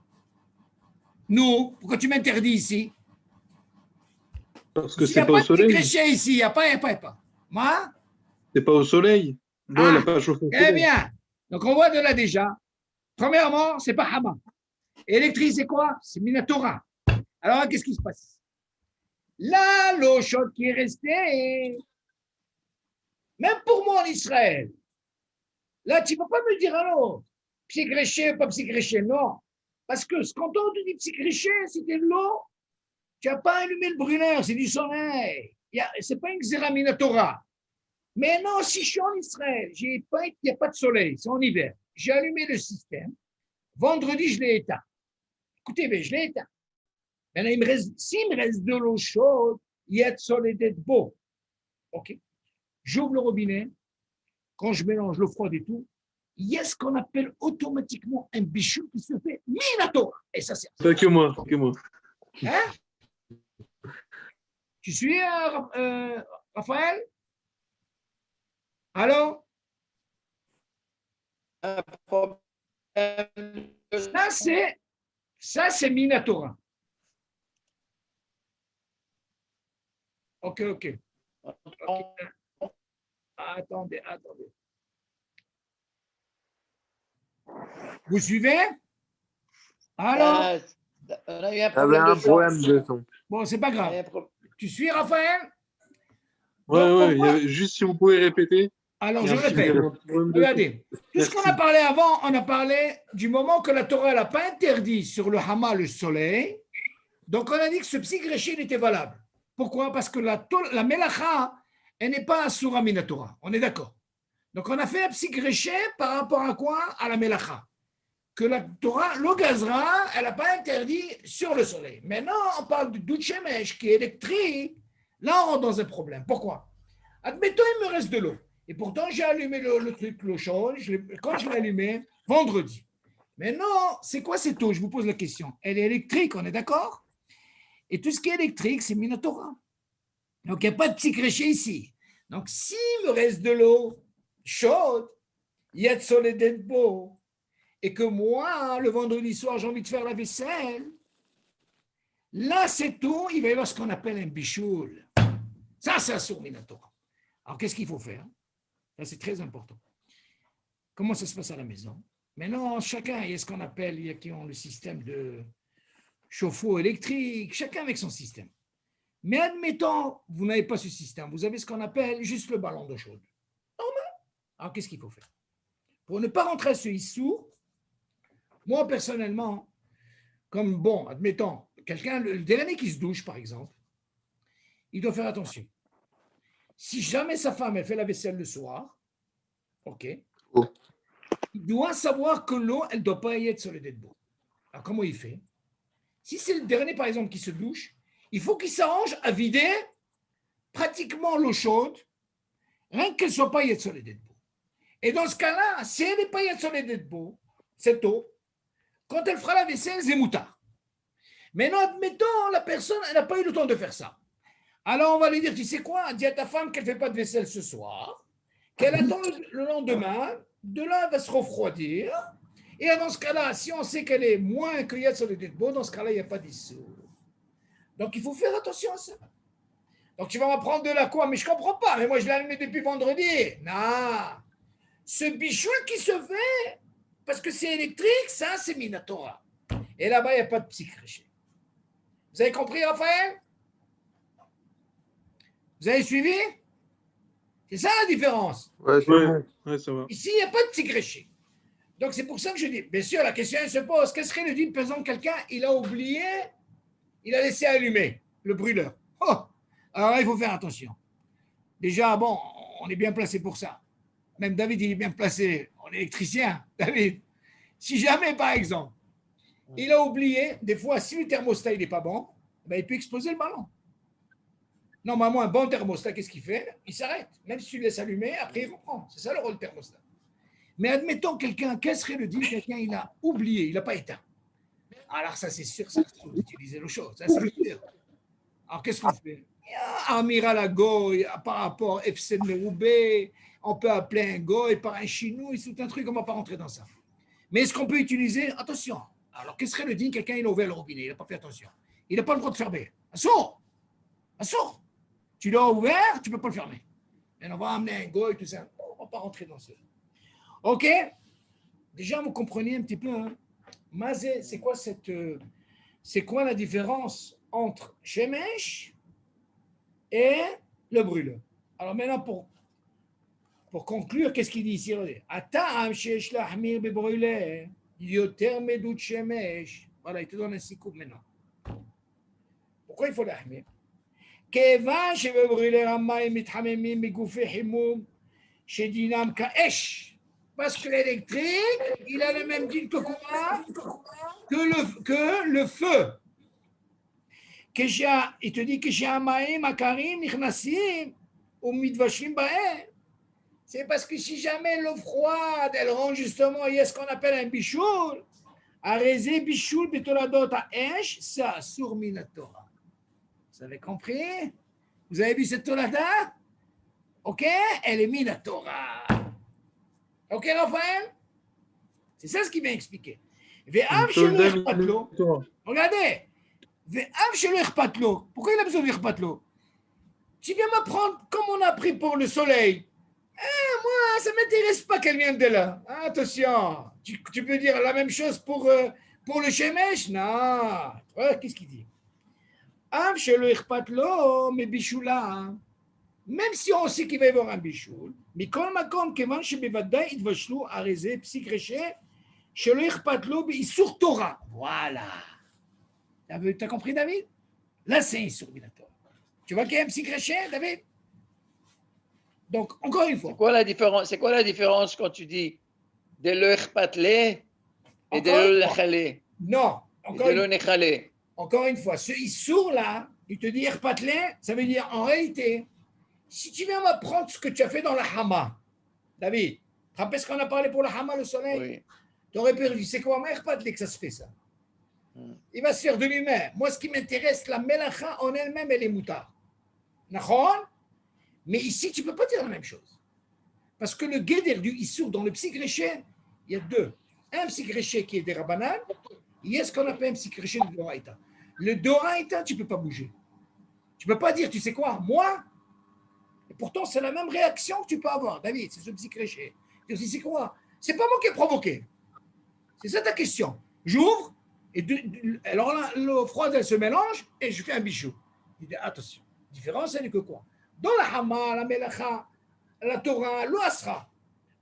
Non. Pourquoi tu m'interdis ici? Parce que Il n'y c'est a pas pas au de soleil. crochet ici, il n'y a pas. Moi? C'est pas au soleil. L'eau, elle n'a pas chauffé au Eh soleil. bien, donc on voit de là déjà. Premièrement, c'est pas Hama. Électrique, c'est quoi? C'est Minatora. Alors, qu'est-ce qui se passe? Là, l'eau chaude qui est restée, même pour moi en Israël, là, tu ne peux pas me dire alors, psychréché, pas psychréché, non. Parce que quand on te dit psychréché, c'était de l'eau, tu n'as pas allumé le brûleur, c'est du soleil. Ce n'est pas une xéraminatora. Mais non, si je suis en Israël, il n'y a pas de soleil, c'est en hiver. J'ai allumé le système. Vendredi, je l'ai éteint. Écoutez, mais je l'ai éteint. Maintenant, s'il me reste de l'eau chaude, il y a de soleil d'être beau. OK. J'ouvre le robinet. Quand je mélange l'eau froide et tout, il y a ce qu'on appelle automatiquement un bichou qui se fait minato. Et ça, c'est. Pas que moi, que moi. Hein? Tu suis, Raphaël? Allô? Un problème. Ça, c'est Minatora. OK. Attendez. Vous suivez? Alors? On a eu un J'avais problème un de problème son. de son. Bon, c'est pas On a eu grave. un pro- Tu suis, Raphaël? Ouais, il y avait- juste si vous pouvez répéter. Alors, Il y je a un petit répète. problème de- Regardez, tout ce qu'on a Merci. parlé avant, on a parlé du moment que la Torah n'a pas interdit sur le Hama le soleil. Donc, on a dit que ce psy-gréché était valable. Pourquoi? Parce que la Melacha, elle n'est pas Asura Minatora. On est d'accord. Donc, on a fait un psy-gréché par rapport à quoi? À la Melacha. que la Torah, le gazra, elle n'a pas interdit sur le soleil. Maintenant, on parle du doute shemesh qui est électrique. Là, on rentre dans un problème. Pourquoi? Admettons, il me reste de l'eau. Et pourtant, j'ai allumé le truc, l'eau chaude. Quand je l'ai allumé, vendredi. Maintenant, c'est quoi cette eau? Je vous pose la question. Elle est électrique, on est d'accord? Et tout ce qui est électrique, c'est Minatora. Donc, il n'y a pas de petit créché ici. Donc, s'il me reste de l'eau chaude, il y a de soleil beau, et que moi, le vendredi soir, j'ai envie de faire la vaisselle, là, c'est tout. Il va y avoir ce qu'on appelle un bichoul. Ça, c'est un sourd Minatora. Alors, qu'est-ce qu'il faut faire? Ça, c'est très important. Comment ça se passe à la maison? Maintenant, chacun, il y a ce qu'on appelle, il y a qui ont le système de chauffe-eau électrique, chacun avec son système. Mais admettons, vous n'avez pas ce système, vous avez ce qu'on appelle juste le ballon d'eau chaude. Normal. Alors, qu'est-ce qu'il faut faire? Pour ne pas rentrer à ce issou, moi, personnellement, comme, bon, admettons, quelqu'un, le dernier qui se douche, par exemple, il doit faire attention. Si jamais sa femme, elle fait la vaisselle le soir, OK, il doit savoir que l'eau, elle ne doit pas y être sur le dédbo. Alors, comment il fait? Si c'est le dernier, par exemple, qui se douche, il faut qu'il s'arrange à vider pratiquement l'eau chaude, rien qu'elle ne soit pas y être sur le dédbo. Et dans ce cas-là, si elle n'est pas y être sur le dédbo, cette eau, quand elle fera la vaisselle, c'est moutard. Maintenant, admettons, la personne, elle n'a pas eu le temps de faire ça. Alors, on va lui dire, tu sais quoi, dis à ta femme qu'elle ne fait pas de vaisselle ce soir, qu'elle attend le lendemain, de là, elle va se refroidir. Et dans ce cas-là, si on sait qu'elle est moins qu'il y a sur le dédbo, dans ce cas-là, il n'y a pas d'issue. Donc, il faut faire attention à ça. Donc, tu vas m'apprendre de la quoi? Mais je ne comprends pas. Mais moi, je l'ai allumé depuis vendredi. Non. Ce bichoul qui se fait, parce que c'est électrique, ça, c'est Minatora. Et là-bas, il n'y a pas de psychréché. Vous avez compris, Raphaël? Vous avez suivi? C'est ça la différence. Ouais, ça va. Ici, il n'y a pas de psychréché. Donc, c'est pour ça que je dis, bien sûr, la question elle se pose. Qu'est-ce serait le dit, par exemple, quelqu'un, il a oublié, il a laissé allumer le brûleur. Oh, alors là, il faut faire attention. Déjà, bon, on est bien placé pour ça. Même David, il est bien placé. On est électricien, David. Si jamais, par exemple, il a oublié, des fois, si le thermostat n'est pas bon, ben, il peut exploser le ballon. Normalement, un bon thermostat, qu'est-ce qu'il fait? Il s'arrête. Même si tu le laisses allumer, après, il reprend. C'est ça le rôle du thermostat. Mais admettons quelqu'un, quel serait le dit? Quelqu'un, il a oublié, il n'a pas éteint. Alors ça, c'est sûr, ça, il faut utiliser l'eau chaude. Ça, c'est sûr. Alors, qu'est-ce qu'on fait? Amiral à Goy, par rapport à FC Meroubé, on peut appeler un Goy par un Chinois, c'est tout un truc, on ne va pas rentrer dans ça. Mais est-ce qu'on peut utiliser? Attention. Alors, qu'est-ce serait le dit? Quelqu'un, il a ouvert le robinet, il n'a pas fait attention. Il n'a pas le droit de fermer. Assourd! Assourd! Tu l'as ouvert, tu ne peux pas le fermer. Et on va amener un Goy, tout ça. On ne va pas rentrer dans ça. OK? Déjà, vous comprenez un petit peu. Hein? Mazé, c'est quoi la différence entre Shemesh et le brûleur? Alors maintenant, pour conclure, qu'est-ce qu'il dit ici? Ata'am sheyesh lahmir bebrûler yoter medut shemesh. Voilà, il te donne un sikoub maintenant. Pourquoi il faut lahmir? כיוון שבברילר המים מתחממים מגופי חימום שדינם כאש. Parce que l'électrique, il a le même dîne que quoi? Que le feu. Il te dit que chez Amaim, Akarim, Nichnasim, ou Midvashim Bae. C'est parce que si jamais l'eau froide, elle rend justement, il y a ce qu'on appelle un bichoul. Arezé bichoul betoladot à Esh, ça, sur Minatora. Vous avez compris? Vous avez vu cette Torah? OK? Elle est Minatora. OK, Raphaël? C'est ça ce qu'il vient expliquer. Regardez. Pourquoi il a besoin d'Irpatlo? Tu viens m'apprendre comme on a appris pour le soleil. Moi, ça ne m'intéresse pas qu'elle vienne de là. Attention. Tu peux dire la même chose pour le Shemesh? Non. Qu'est-ce qu'il dit? Mais bichoula. Même si on sait qu'il va y avoir un bichoul, mais quand makom kevan shebevadai idvashlu arezé psychréché, shelo ichpatlo beisur Torah. Voilà. T'as compris, David? Là, c'est un sur Minatora. Tu vois qu'il y a un psychréché, David? Donc, encore une fois. C'est quoi la différence quand tu dis de l'echpatlé Et de Encore le une fois. nechalé. Non, Et de le nechalé. encore une fois, ce issour là, il te dit irpatlé, ça veut dire en réalité, si tu viens m'apprendre ce que tu as fait dans la hama, David, tu te rappelles ce qu'on a parlé pour la hama, le soleil? Oui. Tu aurais pu dire, c'est quoi, mais irpatlé que ça se fait ça. Il va se faire de lui-même. Moi, ce qui m'intéresse, la melacha en elle-même, elle est moutard. D'accord? Mais ici, tu ne peux pas dire la même chose. Parce que le guéder du issour dans le psychréché, il y a deux. Un psychréché qui est des rabanan, il y a ce qu'on appelle un psychréché de doraïta. Le doraïta, tu ne peux pas bouger. Tu ne peux pas dire, tu sais quoi, moi, et pourtant c'est la même réaction que tu peux avoir. David, c'est ce psychréché. Tu dis, c'est quoi? C'est pas moi qui ai provoqué. C'est ça ta question. J'ouvre, et alors là, l'eau froide, elle se mélange, et je fais un bichou. Il dit, attention, différence, elle est que quoi? Dans la hama, la melacha, la Torah, l'Asra.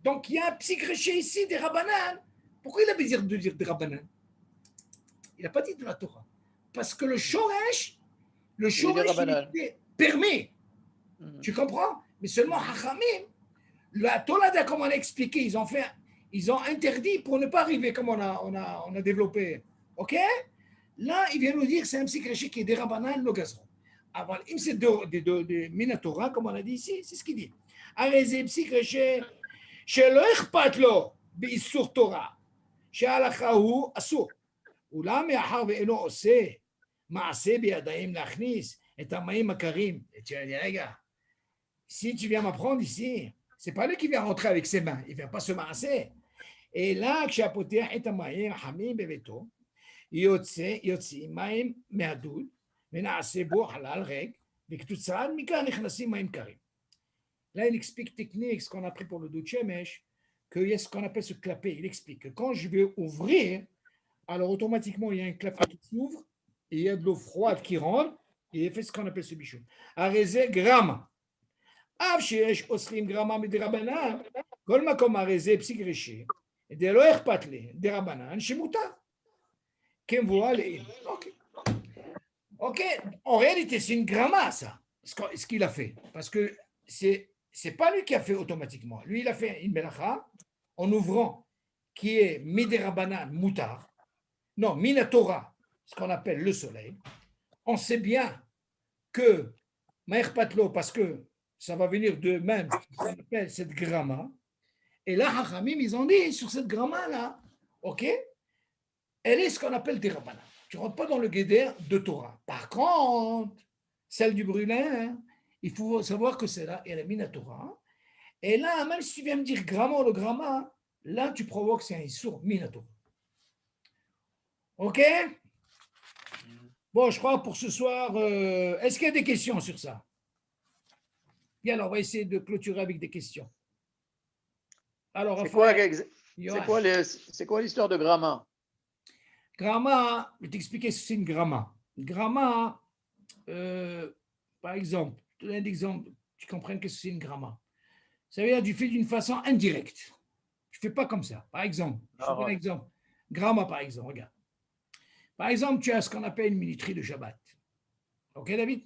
Donc il y a un psychréché ici des rabanan. Pourquoi il a besoin de dire des rabanan? Il n'a pas dit de la Torah. Parce que le shoresh, il permet. Tu comprends? Mais seulement Hachamim, la Torah, comme on a expliqué, ils ont interdit pour ne pas arriver comme on a développé. OK? Là, il vient nous dire que c'est un psychréché qui est des rabanan, le gazron. Alors, c'est de Minatora, comme on a dit ici, c'est ce qu'il dit. הרי זה psychréché שלא אכפת לו באיסור תורה, שההלכה הוא אסור. אולם מאחר ואינו עושה מעשה בידיים להכניס את המים הקרים. Tu vas dire, רגע, si tu viens m'apprendre ici, c'est pas lui qui vient rentrer avec ses mains, il vient pas se masser. Et là, כשהפותח את המים החמים בביתו, יוצאים מים מהדוד, ונעשה בו חלל ריק, וכתוצאה מכאן נכנסים מים קרים. Là, il explique technique, ce qu'on a pris pour le doute Shemesh, qu'il y a ce qu'on appelle ce clapet. Il explique que quand je vais ouvrir, alors automatiquement, il y a un clapet qui s'ouvre, et il y a de l'eau froide qui rentre, et il fait ce qu'on appelle ce bichon. Arezé grama. Av sheyesh osrim grama midirabanan, kol makom arezé psychréché, et de lo erpatle, dirabanan, shemuta. Kem voile. Ok. En réalité, c'est une grama, ça, ce qu'il a fait. Parce que c'est pas lui qui a fait automatiquement. Lui, il a fait une melacha en ouvrant, qui est midirabanan moutar, non, minatora, ce qu'on appelle le soleil. On sait bien que Maher Patlo, parce que ça va venir de même, ce qu'on appelle cette gramma. Et là, Hachamim, ils ont dit sur cette gramma-là, ok, elle est ce qu'on appelle des rabanan. Tu ne rentres pas dans le guéder de Torah. Par contre, celle du brûlin, il faut savoir que c'est là, elle est minatora. Et là, même si tu viens me dire gramma ou le gramma, là, tu provoques, c'est un issour minatora. Ok? Bon, je crois pour ce soir, est-ce qu'il y a des questions sur ça? Bien, alors on va essayer de clôturer avec des questions. Alors, c'est quoi l'histoire de Grama? Grama, je vais t'expliquer ce que c'est une grama. Grama, par exemple, je te donne un exemple, tu comprends que c'est une grama. Ça veut dire que tu fais d'une façon indirecte. Tu ne fais pas comme ça. Par exemple, je te donne un exemple. Grama, par exemple, regarde. Par exemple, tu as ce qu'on appelle une minuterie de Shabbat. Ok, David?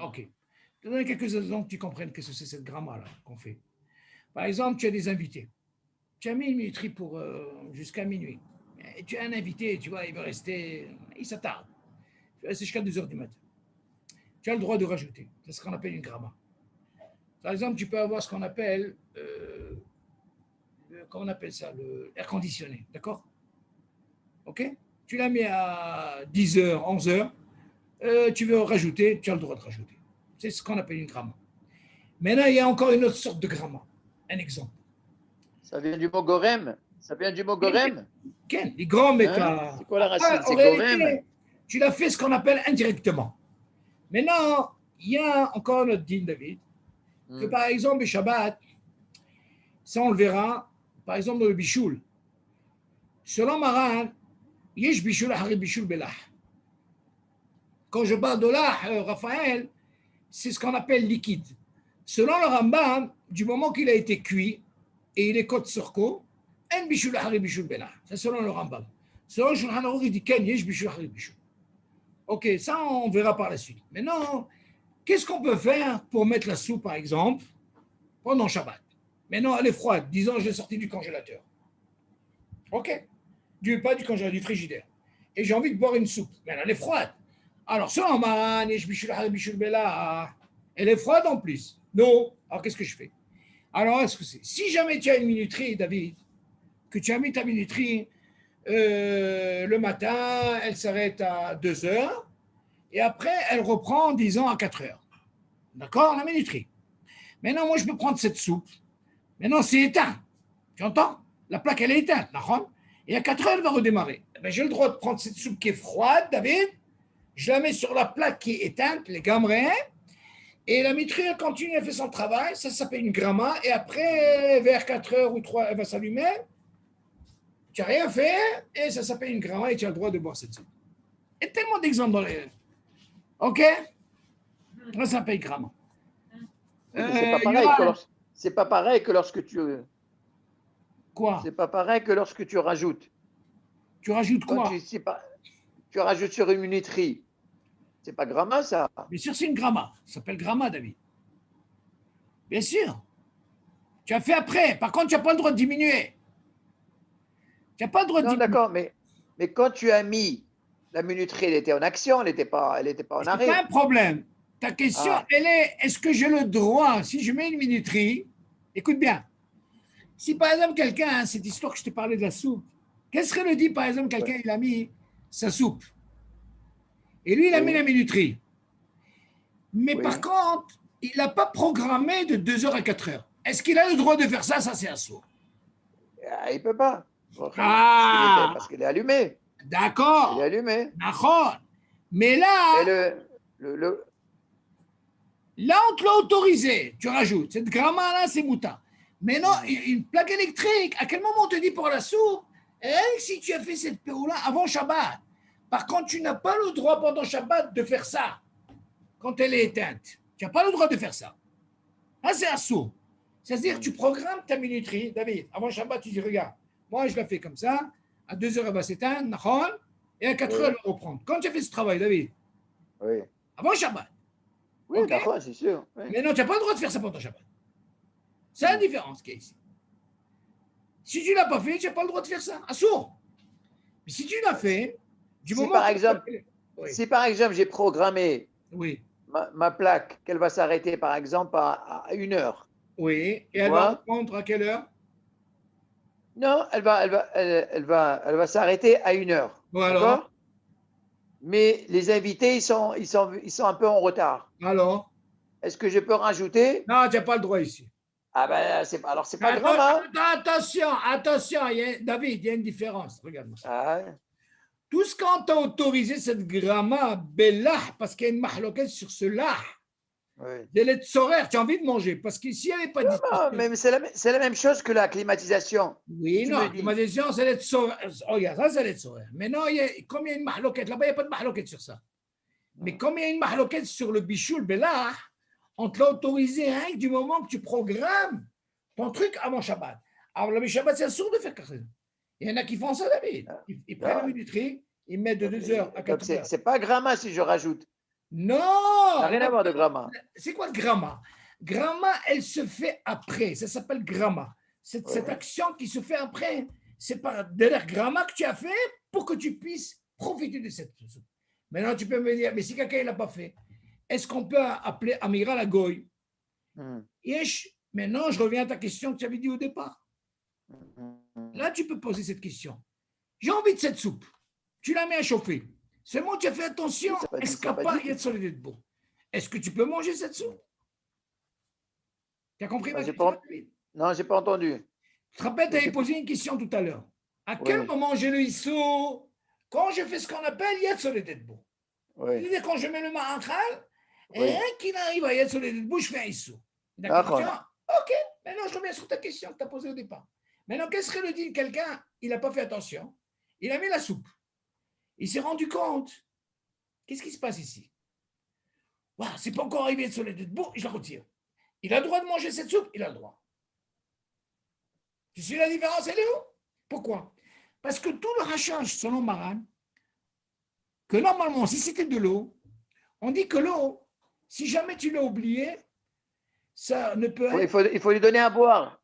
Ok. Je te donne quelques exemples que tu comprennes que c'est cette gramma-là qu'on fait. Par exemple, tu as des invités. Tu as mis une minuterie pour jusqu'à minuit. Et tu as un invité, tu vois, il va rester, il s'attarde. Il va rester jusqu'à 2 heures du matin. Tu as le droit de rajouter. C'est ce qu'on appelle une gramma. Par exemple, tu peux avoir ce qu'on appelle, comment on appelle ça, l'air conditionné, d'accord? Ok? Tu l'as mis à 10 heures, 11 heures, tu veux rajouter, tu as le droit de rajouter. C'est ce qu'on appelle une gramma. Maintenant, il y a encore une autre sorte de gramma. Un exemple. Ça vient du mot gorem? Ça vient du mot gorem? Ken, les grands C'est quoi la racine? C'est gorem? Tu l'as fait ce qu'on appelle indirectement. Maintenant, il y a encore notre din, David, que par exemple, le Shabbat, ça on le verra, par exemple dans le Bichoul. Selon Maran, yesh Bichoul ahari Bichoul belah. Quand je parle de là, Raphaël, c'est ce qu'on appelle liquide. Selon le Rambam, du moment qu'il a été cuit et il est côte sur côte, un Bichoul ahari Bichoul belah. C'est selon le Rambam. Selon le Shulchan Aruch, il dit ken yesh Bichoul ahari Bichoul. Ok, ça on verra par la suite. Maintenant, qu'est-ce qu'on peut faire pour mettre la soupe, par exemple, pendant Shabbat? Maintenant, elle est froide. Disons, je l'ai sortie du congélateur. Ok. pas du congélateur, du frigidaire. Et j'ai envie de boire une soupe. Mais elle est froide. Alors, selon man, elle est froide en plus. Non. Alors, qu'est-ce que je fais? Alors, est-ce que c'est? Si jamais tu as une minuterie, David, que tu as mis ta minuterie le matin, elle s'arrête à 2 heures, et après, elle reprend, disons, à 4 heures. D'accord? La minuterie. Maintenant, moi, je peux prendre cette soupe. Maintenant, c'est éteint. Tu entends? La plaque, elle est éteinte. Et à 4 heures, elle va redémarrer. Ben, j'ai le droit de prendre cette soupe qui est froide, David. Je la mets sur la plaque qui est éteinte, les gamrés. Et la minuterie, elle continue, elle fait son travail. Ça s'appelle une gramma. Et après, vers 4 heures ou 3, elle va s'allumer. Tu n'as rien fait. Et ça s'appelle une gramma et tu as le droit de boire cette soupe. Il y a tellement d'exemples dans les. OK? Ça s'appelle gramma. C'est pas pareil que lorsque tu. Quoi? C'est pas pareil que lorsque tu rajoutes. Tu rajoutes quoi? Tu rajoutes sur une minuterie. C'est pas gramma, ça? Bien sûr, c'est une gramma. Ça s'appelle gramma, David. Bien sûr. Tu as fait après. Par contre, tu n'as pas le droit de diminuer. Tu n'as pas le droit de diminuer. Non, d'accord, mais quand tu as mis la minuterie, elle était en action, elle n'était pas en arrêt. C'est pas un problème. Ta question, elle est, est-ce que j'ai le droit, si je mets une minuterie, écoute bien, si par exemple quelqu'un, cette histoire que je t'ai parlé de la soupe, quel serait le dit, par exemple, quelqu'un, il a mis sa soupe, et lui, il a mis la minuterie. Mais par contre, il n'a pas programmé de 2 heures à 4 heures. Est-ce qu'il a le droit de faire ça? Ça, c'est un saut. Il ne peut pas. Parce qu'elle est allumée. D'accord. Elle est allumée. D'accord. Mais là, là, on te l'a autorisé. Tu rajoutes. Cette gramma-là, c'est mouta. Mais non, une plaque électrique, à quel moment on te dit pour la soupe, si tu as fait cette péroula avant Shabbat, par contre, tu n'as pas le droit pendant Shabbat de faire ça quand elle est éteinte. Tu n'as pas le droit de faire ça. Ah, c'est un saut. C'est-à-dire que tu programmes ta minuterie, David. Avant Shabbat, tu dis, regarde, moi, je la fais comme ça. À 2 heures, elle va s'éteindre, et à 4 heures, elle va reprendre. Quand tu as fait ce travail, David, avant Shabbat. Oui, d'accord, c'est sûr. Oui. Mais non, tu n'as pas le droit de faire ça pendant Shabbat. C'est la différence qu'il y a ici. Si tu ne l'as pas fait, tu n'as pas le droit de faire ça. Assourd. Mais si tu l'as fait, si par exemple, j'ai programmé ma plaque, qu'elle va s'arrêter par exemple à 1 heure. Oui, et elle va reprendre à quelle heure? Non, elle va s'arrêter à 1 heure. D'accord? Mais les invités, ils sont un peu en retard. Alors? Est-ce que je peux rajouter? Non, tu n'as pas le droit ici. Ah ben, alors c'est pas grave. Attention, David, il y a une différence. Regarde-moi. Tout ce qu'on t'a autorisé, cette gramma, bellah, parce qu'il y a une mahloquette sur ce lah. Des lettres horaires, tu as envie de manger. Parce qu'ici, il n'y avait pas dit. Non, mais c'est la même chose que la climatisation. Oui, non, la climatisation, c'est lettres horaires. Regarde, ça, c'est lettres horaires. Mais non, comme il y a une mahloquette, là-bas, il n'y a pas de mahloquette sur ça. Mais comme il y a une mahloquette sur le bichou, le bellah, on te l'a autorisé du moment que tu programmes ton truc avant Shabbat. Alors, le Shabbat, c'est un sourd de faire quelque chose. Il y en a qui font ça, David. Ils prennent la minuterie, ils mettent de 2 heures à 4 heures. C'est pas gramma si je rajoute. Non! Ça n'a rien à voir de gramma. C'est quoi le gramma? Gramma, elle se fait après. Ça s'appelle gramma. Cette action qui se fait après, c'est par de l'air gramma que tu as fait pour que tu puisses profiter de cette chose. Maintenant, tu peux me dire, mais si quelqu'un ne l'a pas fait, est-ce qu'on peut appeler Amira la Goy? Maintenant, je reviens à ta question que tu avais dit au départ. Là, tu peux poser cette question. J'ai envie de cette soupe. Tu la mets à chauffer. Seulement, tu as fait attention. Est-ce que tu peux manger cette soupe? Tu as compris ma question? Non, je n'ai pas entendu. Tu te rappelles, tu avais posé une question tout à l'heure. À quel moment j'ai le ISO? Quand je fais ce qu'on appelle Yad Soledetbo. C'est-à-dire quand je mets le ma'achal, et qu'il arrive à Yad Soledetbo, je fais un ISO. D'accord? Ok. Maintenant, je reviens sur ta question que tu as posée au départ. Maintenant, qu'est-ce que le dit quelqu'un? Il n'a pas fait attention. Il a mis la soupe. Il s'est rendu compte. Qu'est-ce qui se passe ici? C'est pas encore arrivé sur les deux. Bon, je la retire. Il a le droit de manger cette soupe? Il a le droit. Tu sais la différence, elle est où? Pourquoi? Parce que tout le rachage, selon Maran, que normalement, si c'était de l'eau, on dit que l'eau, si jamais tu l'as oublié, ça ne peut être... Il faut lui donner à boire.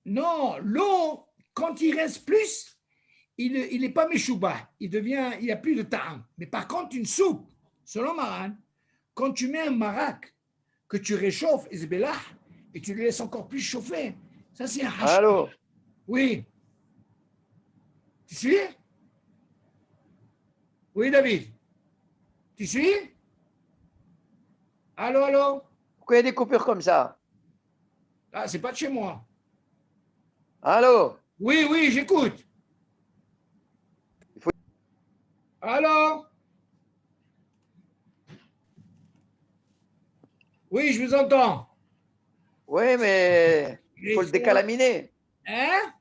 Non, l'eau, quand il reste plus, il n'est pas méchouba, il n'y a plus de ta'am. Mais par contre, une soupe, selon Maran, quand tu mets un marak, que tu réchauffes, et tu le laisses encore plus chauffer, ça c'est un hachis. Allô? Oui. Tu suis? Oui, David. Tu suis? Allô, allô? Pourquoi il y a des coupures comme ça? Ah, c'est pas de chez moi. Allô? Oui, oui, j'écoute. Allô? Oui, je vous entends. Oui, mais il faut le décalaminer. Hein?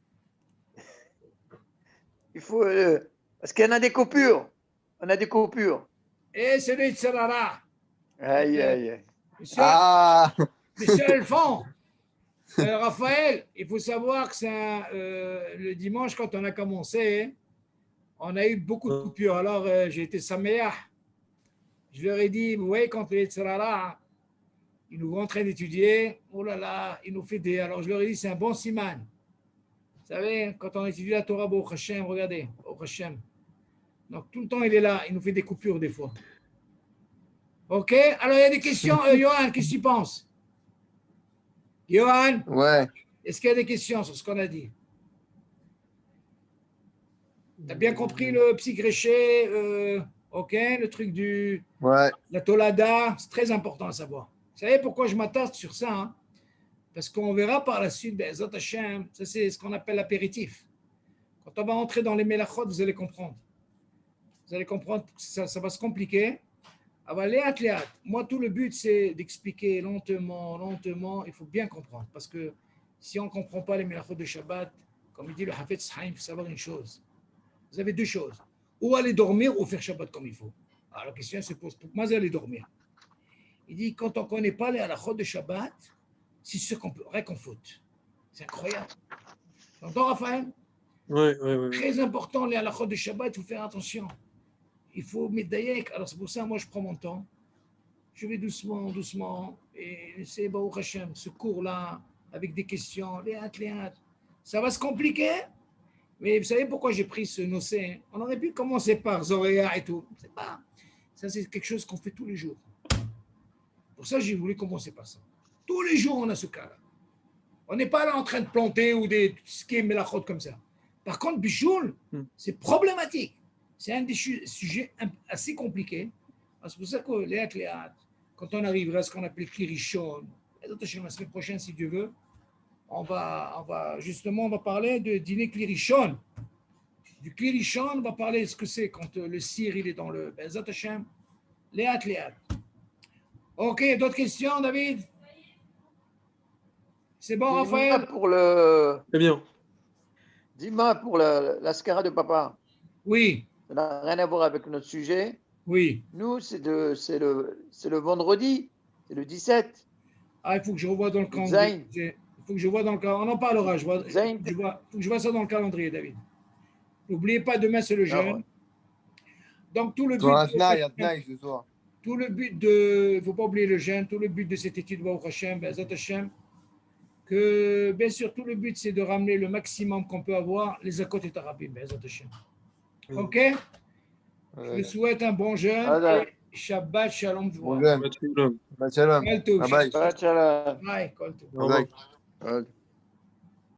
Il faut. Parce qu'il y en a des coupures. On a des coupures. Et c'est le Tzarara. Aïe, aïe, aïe. Monsieur, Ah, monsieur Alphonse, Raphaël, il faut savoir que le dimanche, quand on a commencé, on a eu beaucoup de coupures. Alors, j'ai été saméah. Je leur ai dit, vous voyez, quand les Tzarara, ils nous voient en train d'étudier, oh là là, ils nous fait des. Alors, je leur ai dit, c'est un bon siman. Vous savez, quand on étudie la Torah, Baruch Hashem, regardez, Baruch Hashem. Donc, tout le temps, il est là. Il nous fait des coupures des fois. OK? Alors, il y a des questions. Johan, qu'est-ce que tu penses? Johan, ouais. est-ce qu'il y a des questions sur ce qu'on a dit? Tu as bien compris le psy-gréché, OK? Le truc Ouais. la tolada, c'est très important à savoir. Vous savez pourquoi je m'attarde sur ça, hein? Parce qu'on verra par la suite, Be'ezrat Hashem, ça c'est ce qu'on appelle l'apéritif. Quand on va entrer dans les mélachot, vous allez comprendre. Vous allez comprendre que ça va se compliquer. Alors, léat. Moi, tout le but, c'est d'expliquer lentement, lentement. Il faut bien comprendre. Parce que si on ne comprend pas les mélachot de Shabbat, comme il dit le Hafetz Haïm, il faut savoir une chose. Vous avez deux choses. Ou aller dormir ou faire Shabbat comme il faut. Alors, la question se pose, pourquoi aller dormir? Il dit, quand on ne connaît pas les halachot de Shabbat, c'est sûr qu'on peut rien qu'on faute. C'est incroyable. Tu entends, Raphaël? Oui. Très important, les halachot de Shabbat, il faut faire attention. Il faut mettre d'ailleurs. Alors, c'est pour ça, moi, je prends mon temps. Je vais doucement, doucement. Et c'est Baruch Hashem, ce cours-là, avec des questions, léat. Ça va se compliquer. Mais vous savez pourquoi j'ai pris ce nocé? On aurait pu commencer par Zoréa et tout. C'est pas. Ça, c'est quelque chose qu'on fait tous les jours. Pour ça, j'ai voulu commencer par ça. Tous les jours, on a ce cas-là. On n'est pas là en train de planter ou de skier melachot comme ça. Par contre, Bichoul, c'est problématique. C'est un des sujets assez compliqués. C'est pour ça que léat, quand on arrivera à ce qu'on appelle Klirishon, la semaine prochaine, si Dieu veut, on va parler de dîner Klirishon. Du Klirishon, on va parler de ce que c'est quand le cire il est dans le Bezat Hashem. Léat. OK, d'autres questions, David? C'est bon, Raphaël? Très bien. Dis-moi pour la Skara de papa. Oui. Ça n'a rien à voir avec notre sujet. Oui. Nous, c'est le vendredi, c'est le 17. Ah, il faut que je revoie dans le calendrier. Il faut que je vois dans le calendrier. On en parlera. Il faut que je vois ça dans le calendrier, David. N'oubliez pas, demain, c'est le jeûne. Donc, tout le but. Ce soir. Tout le but de. Il ne faut pas oublier le jeûne. Tout le but de cette étude, Baruch Hashem, Be'ezrat Hashem, que bien sûr, tout le but, c'est de ramener le maximum qu'on peut avoir, les Zakot et Tarabim, Be'ezrat Hashem. OK? Je vous souhaite un bon jeûne. Et Shabbat Shalom. Bon jeûne. Shabbat Shalom. Bye. Bye. Shabbat Shalom. Bye. Au revoir. Bye.